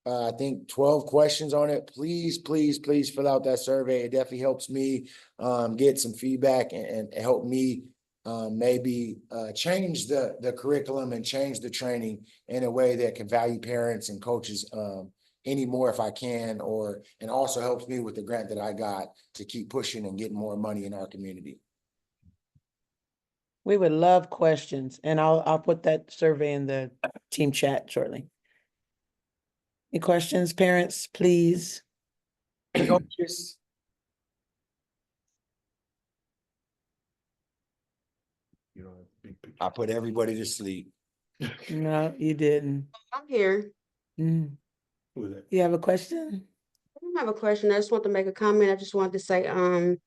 I think 12 questions on it. Please, please, please fill out that survey. It definitely helps me get some feedback and help me maybe change the curriculum and change the training in a way that can value parents and coaches anymore if I can, and also helps me with the grant that I got to keep pushing and getting more money in our community. We would love questions, and I'll put that survey in the team chat shortly. Any questions, parents, please? Coaches. You know, big picture. I put everybody to sleep. No, you didn't. I'm here. Mm. Who was that? You have a question? I don't have a question. I just want to make a comment. I just wanted to say,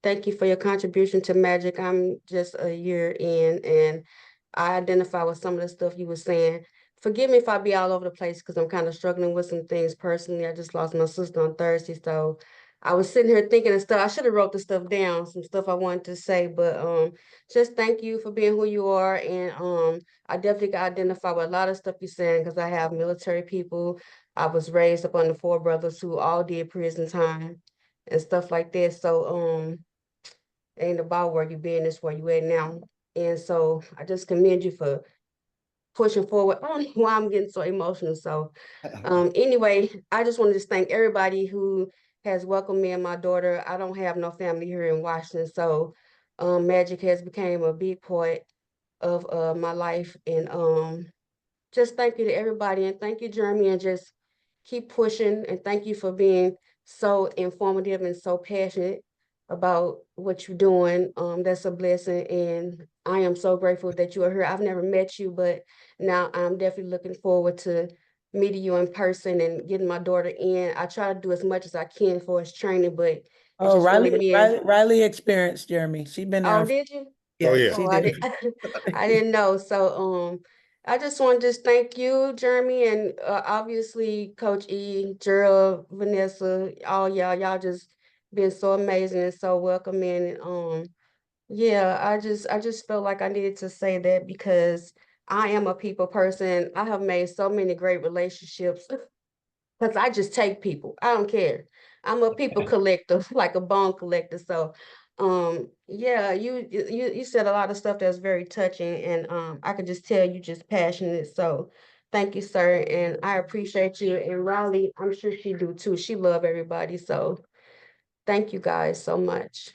thank you for your contribution to Magic. I'm just a year in, and I identify with some of the stuff you were saying. Forgive me if I be all over the place because I'm kind of struggling with some things personally. I just lost my sister on Thursday, so I was sitting here thinking of stuff. I should have wrote the stuff down, some stuff I wanted to say, but just thank you for being who you are, and I definitely identify with a lot of stuff you're saying because I have military people. I was raised up under 4 brothers who all did prison time and stuff like that. So ain't about where you been, it's where you at now. And so I just commend you for pushing forward. I don't know why I'm getting so emotional. So anyway, I just want to just thank everybody who has welcomed me and my daughter. I don't have no family here in Washington, so Magic has became a big part of my life. And just thank you to everybody, and thank you, Jeremy, and just keep pushing, and thank you for being so informative and so passionate about what you're doing. That's a blessing, and I am so grateful that you are here. I've never met you, but now I'm definitely looking forward to meeting you in person and getting my daughter in. I try to do as much as I can for his training, but it's Oh, just really Riley, me and- Riley experienced Jeremy. She's been there. Oh, did you? Oh, Yeah, yeah. she Oh, I did. I didn't know. So, I just want to just thank you, Jeremy, and obviously Coach E, Gerald, Vanessa, all y'all just been so amazing and so welcoming. And yeah, I just felt like I needed to say that because I am a people person. I have made so many great relationships because I just take people. I don't care. I'm a people collector, like a bone collector. So yeah, you said a lot of stuff that's very touching, and I could just tell you just passionate. So thank you, sir. And I appreciate you. And Riley, I'm sure she do too. She love everybody. So thank you guys so much.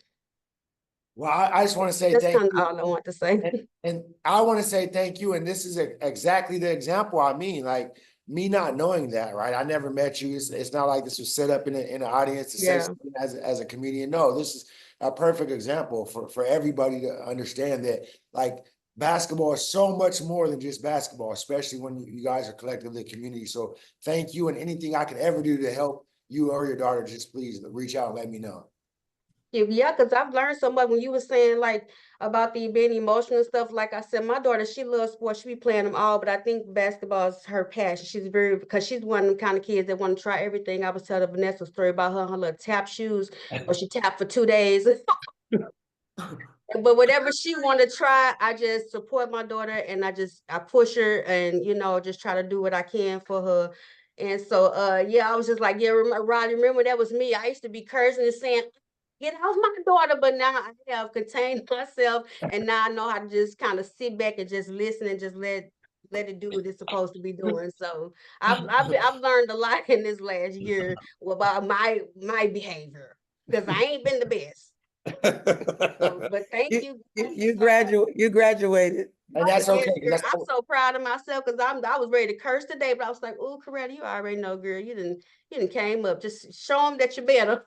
Well, I just want to say That's thank kind of you. all I want to say. And I want to say thank you. And this is exactly the example I mean, like me not knowing that, right? I never met you. It's not like this was set up in an audience to say Yeah. something as a comedian. No, this is a perfect example for everybody to understand that, like, basketball is so much more than just basketball, especially when you guys are collectively a community. So thank you, and anything I can ever do to help you or your daughter, just please reach out and let me know. Yeah, because I've learned so much when you were saying like about the being emotional and stuff. Like I said, my daughter, she loves sports, she be playing them all, but I think basketball is her passion. She's very, because she's one of them kind of kids that want to try everything. I was telling Vanessa a story about her little tap shoes, or she tapped for 2 days. But whatever she want to try, I just support my daughter, and I push her, and just try to do what I can for her. And so yeah, I was just like, yeah, Riley, remember that was me. I used to be cursing and saying, get off my daughter, but now I have contained myself, and now I know how to just kind of sit back and just listen and just let it do what it's supposed to be doing. So I've learned a lot in this last year about my behavior, because I ain't been the best. But thank you. You graduated. And that's Yes, okay. 'Cause girl, that's I'm so proud of myself because I was ready to curse today, but I was like, oh, Coretta, you already know, girl. You didn't came up. Just show them that you're better.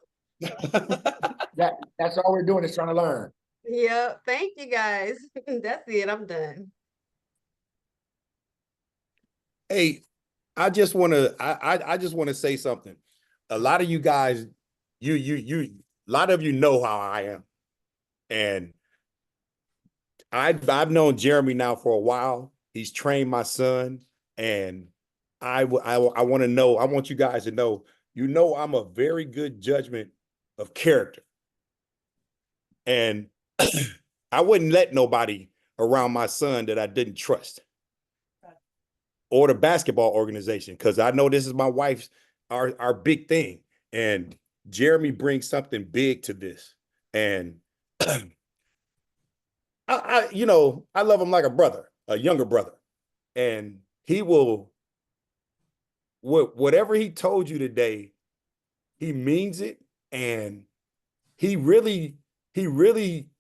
that's all we're doing is trying to learn. Yeah, thank you guys. That's it. I'm done. Hey, I just want to say something. A lot of you guys, a lot of you know how I am, and I've known Jeremy now for a while. He's trained my son, and I want to know. I want you guys to know. I'm a very good judgment of character, and I wouldn't let nobody around my son that I didn't trust. or the basketball organization, because I know this is my wife's our big thing. And Jeremy brings something big to this. And you know, I love him like a brother, a younger brother. And he will, whatever he told you today, he means it. And he really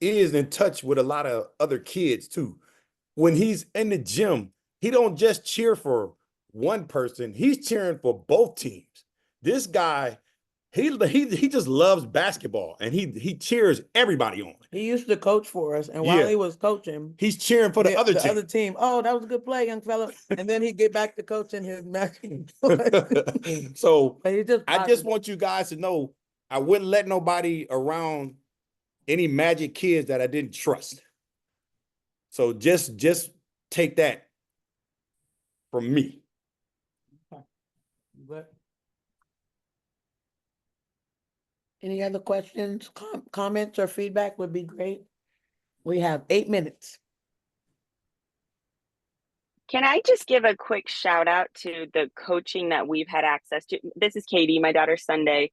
is in touch with a lot of other kids too. When he's in the gym, he don't just cheer for one person, he's cheering for both teams. This guy, he just loves basketball, and he cheers everybody on. He used to coach for us, and while Yeah. he was coaching, He's cheering for the other team. team. Oh, that was a good play, young fella. And then he'd get back to coaching his matching. So But he just I just positive. want you guys to know, I wouldn't let nobody around any Magic kids that I didn't trust. So just take that from me. But any other questions, comments, or feedback would be great. We have 8 minutes. Can I just give a quick shout out to the coaching that we've had access to? This is Katie, my daughter Sunday.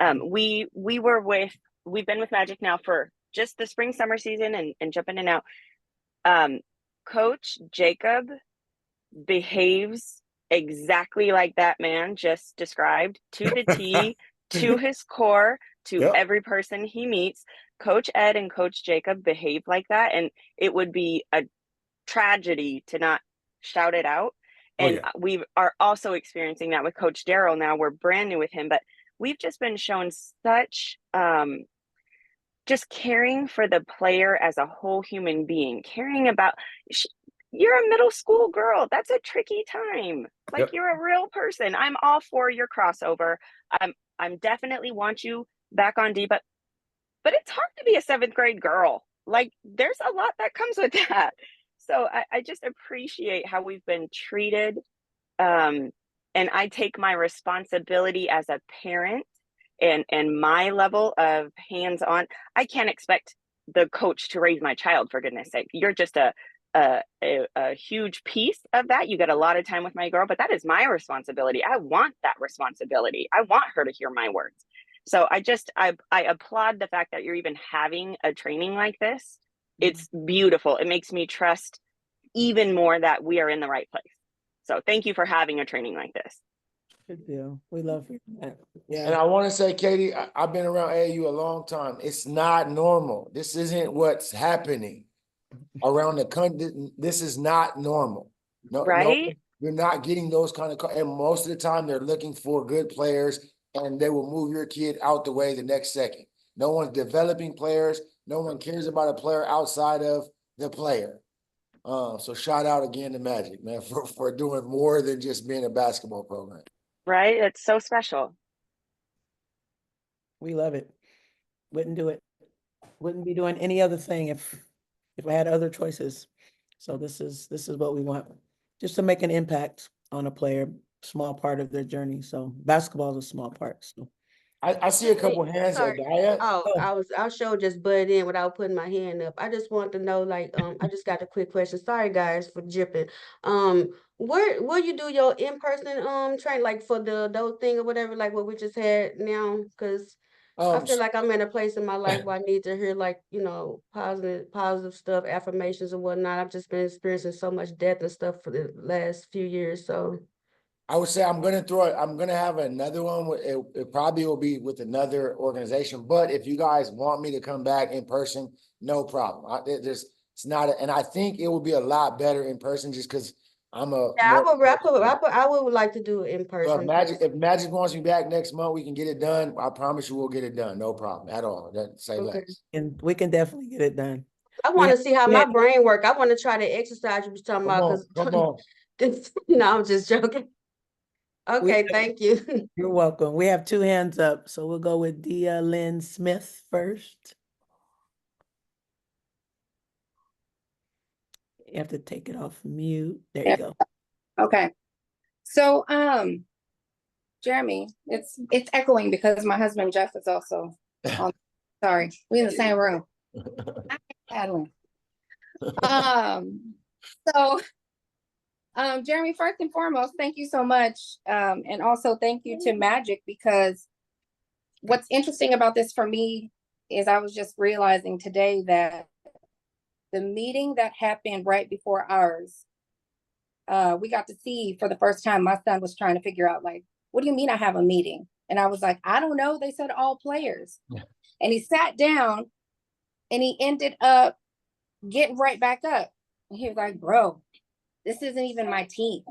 We've been with Magic now for just the spring summer season and jumping in and out. Coach Jacob behaves exactly like that man just described, to the T, to his core, to Yep. every person he meets. Coach Ed and Coach Jacob behave like that, and it would be a tragedy to not shout it out. Oh, And yeah. we are also experiencing that with Coach Darryl now. We're brand new with him, but we've just been shown such just caring for the player as a whole human being, caring about you're a middle school girl. That's a tricky time. Like, Yep. you're a real person. I'm all for your crossover. I'm definitely want you back on D, but it's hard to be a 7th grade girl. Like, there's a lot that comes with that. So I just appreciate how we've been treated. And I take my responsibility as a parent and my level of hands-on. I can't expect the coach to raise my child, for goodness sake. You're just a huge piece of that. You get a lot of time with my girl, but that is my responsibility. I want that responsibility. I want her to hear my words. So I applaud the fact that you're even having a training like this. It's beautiful. It makes me trust even more that we are in the right place. So thank you for having a training like this. Good deal. We love hearing that. And Yeah. I want to say, Katie, I've been around AAU a long time. It's not normal. This isn't what's happening around the country. This is not normal. No, Right? you're not getting those kind of, and most of the time they're looking for good players, and they will move your kid out the way the next second. No one's developing players. No one cares about a player outside of the player. So shout out again to Magic, man, for doing more than just being a basketball program. Right? It's so special. We love it. Wouldn't do it. Wouldn't be doing any other thing if I had other choices. So this is what we want, just to make an impact on a player, small part of their journey. So basketball is a small part. So I see a couple hands. Sorry. Adaya. Oh, I sure just butted in without putting my hand up. I just want to know, like, I just got a quick question. Sorry guys for jipping. Where you do your in-person train, like for the adult thing or whatever, like what we just had now? Because I feel like I'm in a place in my life where I need to hear, like, you know, positive stuff, affirmations and whatnot. I've just been experiencing so much death and stuff for the last few years. So I would say I'm gonna have another one. It probably will be with another organization. But if you guys want me to come back in person, no problem. It's not, and I think it will be a lot better in person just because I'm a. yeah, more- I would like to do it in So person. if Magic wants me back next month, we can get it done. I promise you we'll get it done. No problem at all. Say Okay. less. and we can definitely get it done. I want to see how my Yeah. brain work. I want to try the exercise you was talking Come about on, because come on. no, I'm just joking. Okay, have- thank you. You're welcome. We have 2 hands up, so we'll go with Dia Lynn Smith first. You have to take it off mute. There you go. Okay. So, Jeremy, it's echoing because my husband Jeff is also on. Sorry, we in the same room. Adeline. So Jeremy, first and foremost, thank you so much. And also thank you to Magic, because what's interesting about this for me is I was just realizing today that the meeting that happened right before ours, we got to see for the first time. My son was trying to figure out, like, what do you mean I have a meeting? And I was like, I don't know. They said all players. Yeah. And he sat down and he ended up getting right back up. And he was like, bro, this isn't even my team.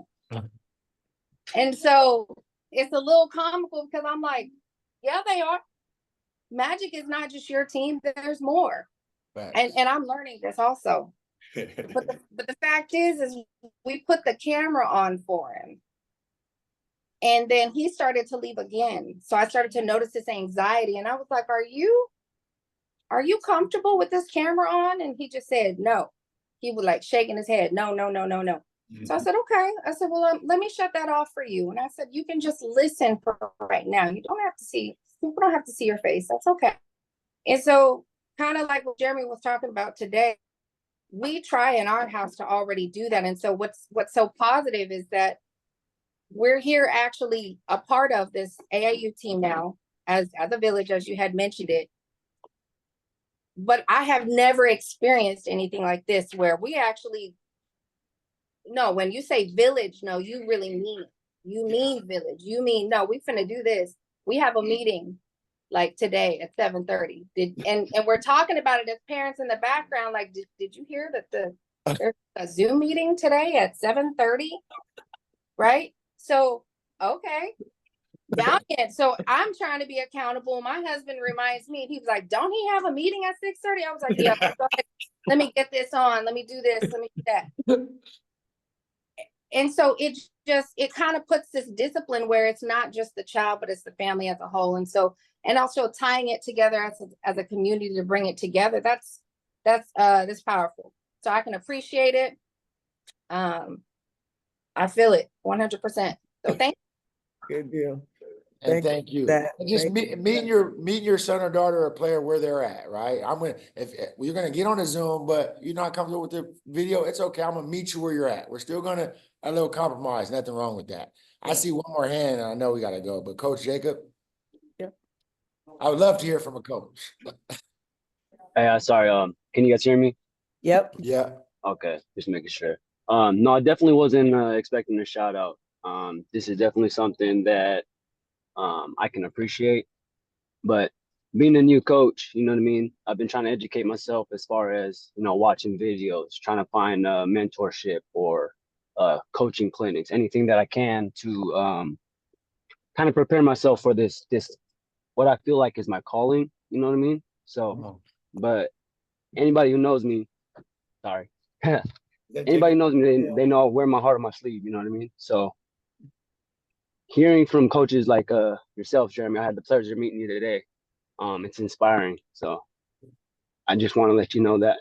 And so it's a little comical because I'm like, yeah, they are. Magic is not just your team. There's more. And I'm learning this also. But the fact is we put the camera on for him. And then he started to leave again. So I started to notice this anxiety. And I was like, are you comfortable with this camera on? And he just said, no. He was like shaking his head. No, no, no, no, no. So I said, okay. I said, well, let me shut that off for you. And I said, you can just listen for right now. You don't have to see, people don't have to see your face. That's okay. And so kind of like what Jeremy was talking about today, we try in our house to already do that. And so what's so positive is that we're here actually a part of this AAU team now as a village, as you had mentioned it. But I have never experienced anything like this where we actually, no, when you say village, no, you really mean village. You mean, no, we finna do this. We have a meeting like today at 7:30. And we're talking about it as parents in the background. Like, did you hear that there's a Zoom meeting today at 7:30? Right? So, okay. Valiant. So I'm trying to be accountable. My husband reminds me, he was like, don't he have a meeting at 6:30? I was like, yeah, let me get this on. Let me do this. Let me do that. And so it kind of puts this discipline where it's not just the child, but it's the family as a whole. And so, and also tying it together as a community to bring it together. That's powerful. So I can appreciate it. I feel it 100%. So thank you. Good deal. And thank you. that. And just Thank meeting your son or daughter or player where they're at, right? If you're gonna get on a Zoom, but you're not comfortable with the video, it's okay. I'm gonna meet you where you're at. We're still gonna a little compromise. Nothing wrong with that. I see one more hand, and I know we gotta go. But Coach Jacob, Yep. I would love to hear from a coach. Hey, sorry. Can you guys hear me? Yep. Yeah. Okay, just making sure. No, I definitely wasn't expecting a shout out. This is definitely something that I can appreciate. But being a new coach, you know what I mean? I've been trying to educate myself as far as, watching videos, trying to find mentorship or coaching clinics, anything that I can to kind of prepare myself for this what I feel like is my calling, you know what I mean? So, but anybody who knows me, sorry. Anybody who knows me, they know I wear my heart on my sleeve, you know what I mean? So hearing from coaches like yourself, Jeremy, I had the pleasure of meeting you today. It's inspiring. So I just want to let you know that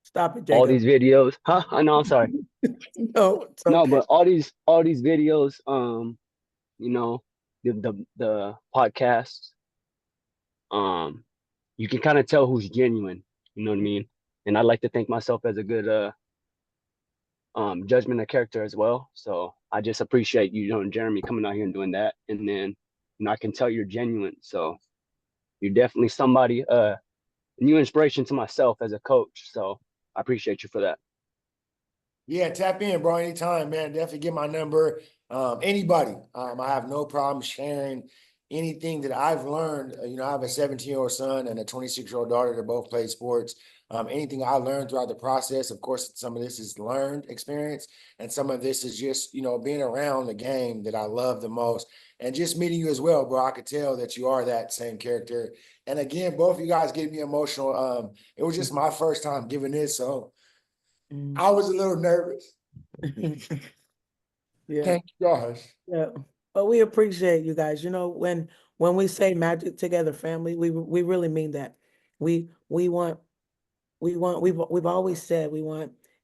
Stop it, Jacob. all these videos, I know, I'm sorry. No, it's No, okay. but all these videos, the podcasts, you can kind of tell who's genuine, you know what I mean? And I like to think myself as a good judgment of character as well. So I just appreciate you, Jeremy, coming out here and doing that. And then, I can tell you're genuine. So you're definitely somebody, new inspiration to myself as a coach. So I appreciate you for that. Yeah, tap in, bro, anytime, man. Definitely get my number. Anybody. I have no problem sharing anything that I've learned. I have a 17-year-old son and a 26-year-old daughter that both play sports. Anything I learned throughout the process, of course, some of this is learned experience, and some of this is just, being around the game that I love the most. And just meeting you as well, bro. I could tell that you are that same character. And again, both of you guys get me emotional. It was just my first time giving this, so I was a little nervous. Yeah. Thank you guys. Yeah. But we appreciate you guys. When we say Magic Together Family, we really mean that. We've always said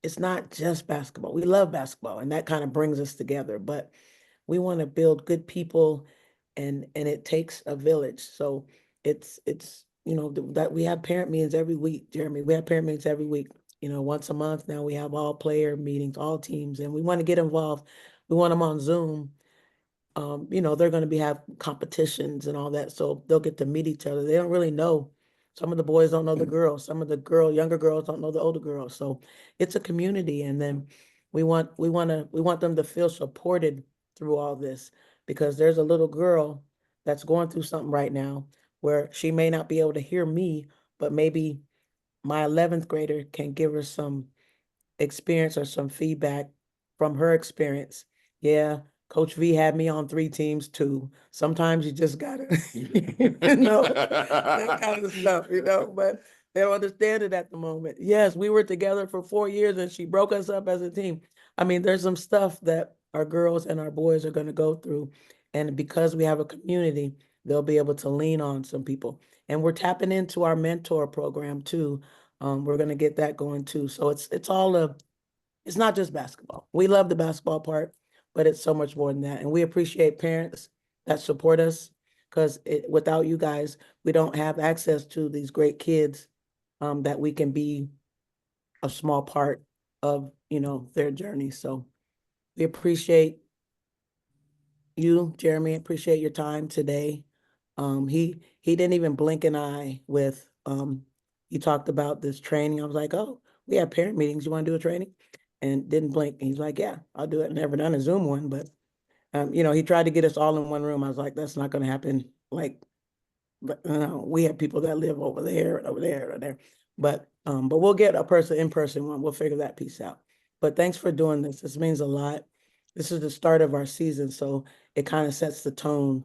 it's not just basketball. We love basketball, and that kind of brings us together, but we want to build good people, and it takes a village. So it's that we have parent meetings every week, Jeremy. We have parent meetings every week. once a month now we have all player meetings, all teams, and we want to get involved. We want them on Zoom. They're going to have competitions and all that, so they'll get to meet each other. They don't really know. Some of the boys don't know the girls. Some of the younger girls don't know the older girls. So it's a community, and then we want them to feel supported through all this, because there's a little girl that's going through something right now where she may not be able to hear me, but maybe my 11th grader can give her some experience or some feedback from her experience. Yeah, Coach V had me on 3 teams too. Sometimes you just gotta, that kind of stuff, but they don't understand it at the moment. Yes, we were together for 4 years and she broke us up as a team. I mean, there's some stuff that our girls and our boys are going to go through. And because we have a community, they'll be able to lean on some people. And we're tapping into our mentor program too. We're going to get that going too. So it's not just basketball. We love the basketball part, but it's so much more than that. And we appreciate parents that support us, because without you guys, we don't have access to these great kids that we can be a small part of, their journey. So we appreciate you, Jeremy. Appreciate your time today. He didn't even blink an eye with he talked about this training. I was like, oh, we have parent meetings. You want to do a training? And didn't blink. And he's like, yeah, I'll do it. Never done a Zoom one, but he tried to get us all in one room. I was like, that's not going to happen. Like, but we have people that live over there and over there and there. But we'll get a person in person one. We'll figure that piece out. But thanks for doing this. This means a lot. This is the start of our season, so it kind of sets the tone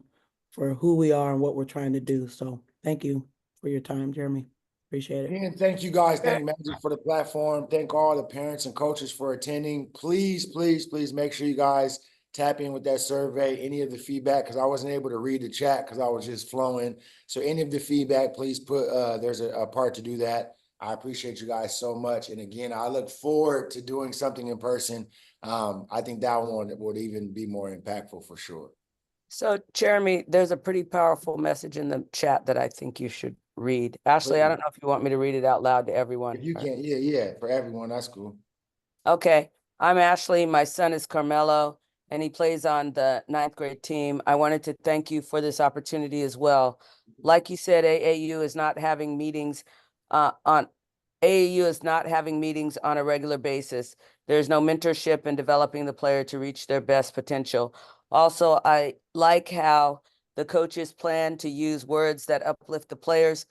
for who we are and what we're trying to do. So thank you for your time, Jeremy. Appreciate it. And thank you guys. Thank Magic for the platform. Thank all the parents and coaches for attending. Please, please, please make sure you guys tap in with that survey, any of the feedback, because I wasn't able to read the chat because I was just flowing. So any of the feedback, please put, there's a part to do that. I appreciate you guys so much. And again, I look forward to doing something in person. I think that one would even be more impactful for sure. So Jeremy, there's a pretty powerful message in the chat that I think you should read. Ashley, I don't know if you want me to read it out loud to everyone. If you can, yeah, for everyone, that's cool. Okay, I'm Ashley. My son is Carmelo, and he plays on the 9th grade team. I wanted to thank you for this opportunity as well. Like you said, AAU is not having meetings on a regular basis. There's no mentorship in developing the player to reach their best potential. Also, I like how the coaches plan to use words that uplift the players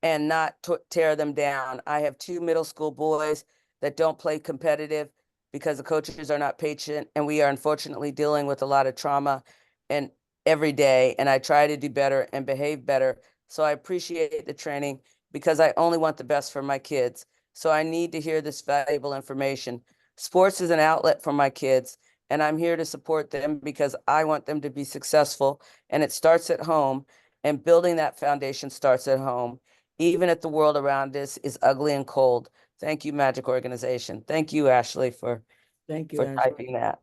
and not tear them down. I have 2 middle school boys that don't play competitive because the coaches are not patient, and we are unfortunately dealing with a lot of trauma and every day, and I try to do better and behave better. So I appreciate the training because I only want the best for my kids. So I need to hear this valuable information. Sports is an outlet for my kids, and I'm here to support them because I want them to be successful, and it starts at home, and building that foundation starts at home, even if the world around us is ugly and cold. Thank you, Magic Organization. Thank you, Ashley, for typing that.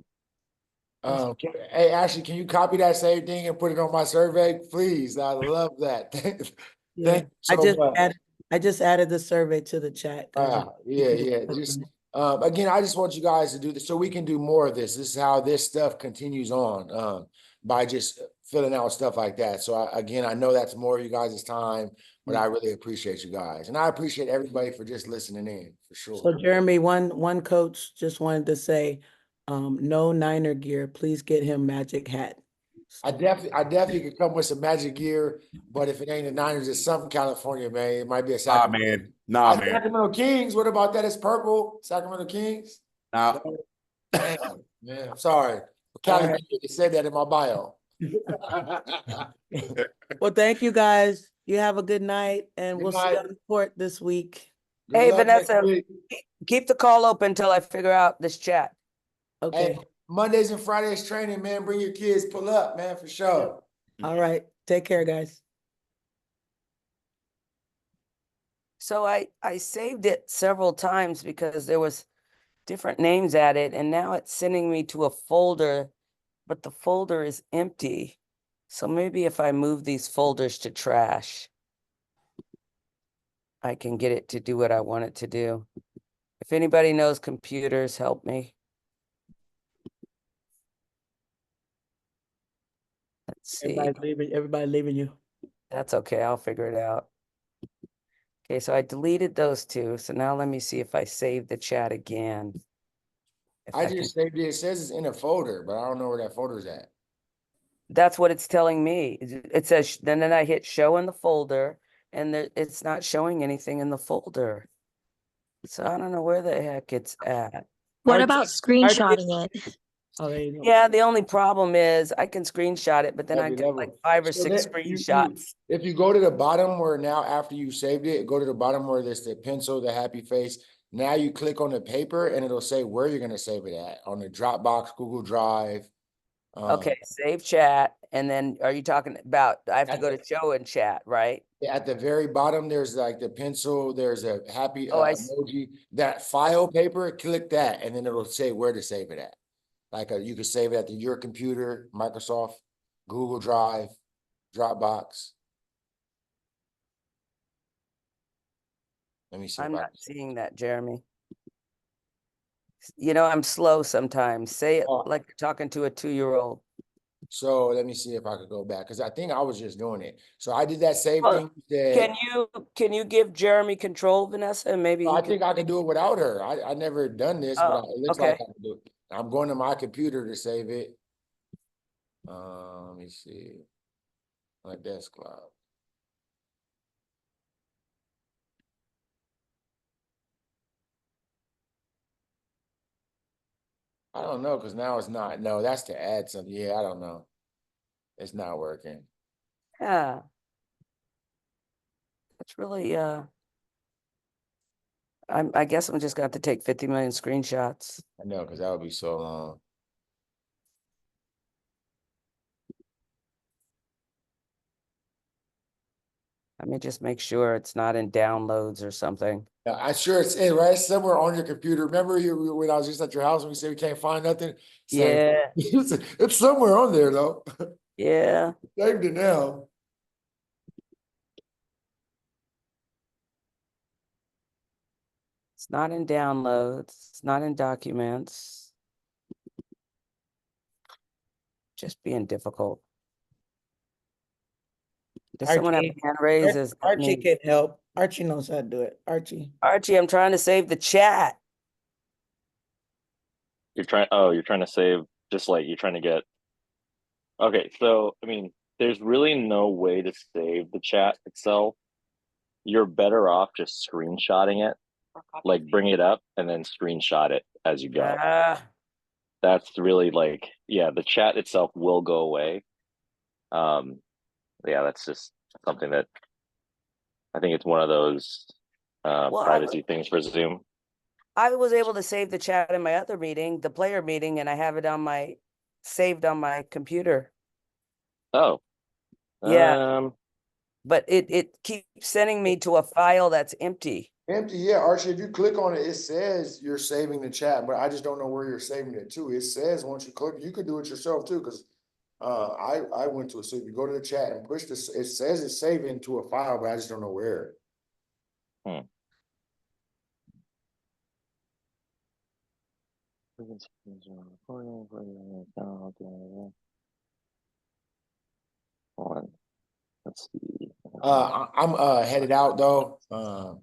Hey, Ashley, can you copy that same thing and put it on my survey, please? I love that. Thank you so much. I just added the survey to the chat. Yeah. Just again, I just want you guys to do this so we can do more of this. This is how this stuff continues on, by just filling out stuff like that. So again, I know that's more of you guys' time, but I really appreciate you guys, and I appreciate everybody for just listening in for sure. So Jeremy, one coach just wanted to say, no Niner gear, please get him Magic hat. I definitely could come with some Magic gear, but if it ain't the Niners, it's something California, man. It might be a Sacramento. Nah, man. Sacramento Kings. What about that? It's purple. Sacramento Kings. Nah. Man, I'm sorry. California, they said that in my bio. Well, thank you guys. You have a good night, and we'll see you on the court this week. Hey, Vanessa, keep the call open until I figure out this chat. Okay. Hey, Mondays and Fridays training, man. Bring your kids, pull up, man, for sure. All right. Take care, guys. So I saved it several times because there was different names at it, and now it's sending me to a folder, but the folder is empty. So maybe if I move these folders to trash, I can get it to do what I want it to do. If anybody knows computers, help me. Let's see. Everybody leaving you. That's okay. I'll figure it out. Okay, so I deleted those two. So now let me see if I save the chat again. If I can- just saved it. It says it's in a folder, but I don't know where that folder's at. That's what it's telling me. It says, then I hit show in the folder and it's not showing anything in the folder. So I don't know where the heck it's at. What RT about screenshotting it? Oh, there you go. Yeah, the only problem is I can screenshot it, but then I Every get like level. 5 or So 6 that screenshots. if you go to the bottom where now after you saved it, go to the bottom where there's the pencil, the happy face. Now you click on the paper and it'll say where you're gonna save it at on the Dropbox, Google Drive. Okay, save chat. And then are you talking about, I have to At go to show and chat, right? At the very bottom, there's like the pencil, there's a happy Oh, I see. emoji. That file paper, click that, and then it'll say where to save it at. Like you can save it at your computer, Microsoft, Google Drive, Dropbox. Let me see. I'm if I not can- seeing that, Jeremy. You know, I'm slow sometimes. Say it Oh. like you're talking to a 2-year-old. So let me see if I could go back because I think I was just doing it. So I did that same Well, thing. That Can you give Jeremy control, Vanessa, and maybe he I can. think I can do it without her. I never done this, but Oh, it looks like okay. I can do it. I'm going to my computer to save it. Let me see. My desktop. I don't know because now it's not. No, that's to add something. Yeah, I don't know. It's not working. Yeah. It's really I guess I'm just gonna have to take 50 million screenshots. I know because that would be so long. Let me just make sure it's not in downloads or something. Yeah, I'm sure it's in, right? Somewhere on your computer. Remember you when I was just at your house when we said we can't find nothing? Yeah, It's somewhere on there though. yeah. Saved it now. It's not in downloads, it's not in documents. Just being difficult. Does someone have Archie, a hand raised? Is that Archie me? can help. Archie knows how to do it. Archie. Archie, I'm trying to save the chat. You're trying to save, just like you're trying to get. Okay, so I mean, there's really no way to save the chat itself. You're better off just screenshotting it, like bring it up and then screenshot it as you go. That's really like, yeah, the chat itself will go away. Yeah, that's just something that I think it's one of those Well, privacy things for Zoom. I was able to save the chat in my other meeting, the player meeting, and I have it saved on my computer. Oh. Yeah. But it keeps sending me to a file that's empty. Empty, yeah, Archie. If you click on it, it says you're saving the chat, but I just don't know where you're saving it to. It says once you click, you could do it yourself too, because I went to it. So if you go to the chat and push this, it says it's saving to a file, but I just don't know where. Let's see. I'm headed out though.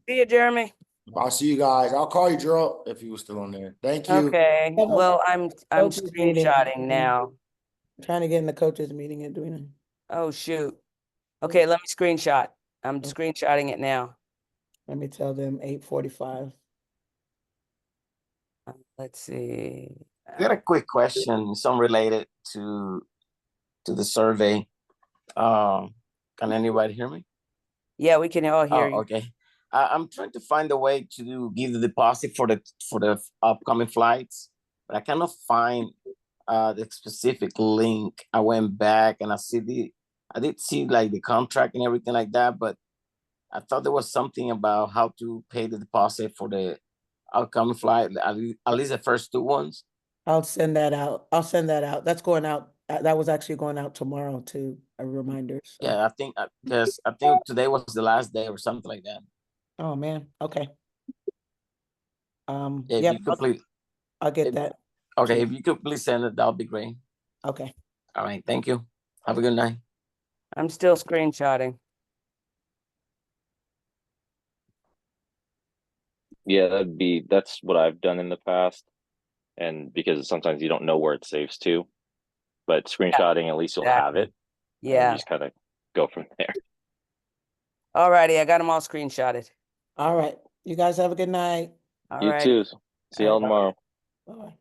See you, Jeremy. I'll see you guys. I'll call you, Gerald, if you were still on there. Thank you. Okay. Well, I'm Coaches meeting. screenshotting now. Trying to get in the coaches meeting, Edwina. Oh shoot. Okay, let me screenshot. I'm screenshotting it now. Let me tell them 8:45. Let's see. I got a quick question, some related to the survey. Can anybody hear me? Yeah, we can all hear you. Okay. I'm trying to find a way to give the deposit for the upcoming flights, but I cannot find the specific link. I went back and I did see like the contract and everything like that, but I thought there was something about how to pay the deposit for the upcoming flight, at least the first 2 ones. I'll send that out. That's going out. That was actually going out tomorrow too. A reminder. So. Yeah, I think because I think today was the last day or something like that. Oh man. Okay. If Yep, you could please, I'll get if- that. okay, to if you could please send it, that would be great. Okay. All right, thank you. Have a good night. I'm still screenshotting. Yeah, that's what I've done in the past. And because sometimes you don't know where it saves to, but screenshotting, at least you'll have exactly. it. And Yeah. you just kind of go from there. Alrighty, I got them all screenshotted. All right. You guys have a good night. All You right. too. See y'all All right, bye-bye. tomorrow. Bye.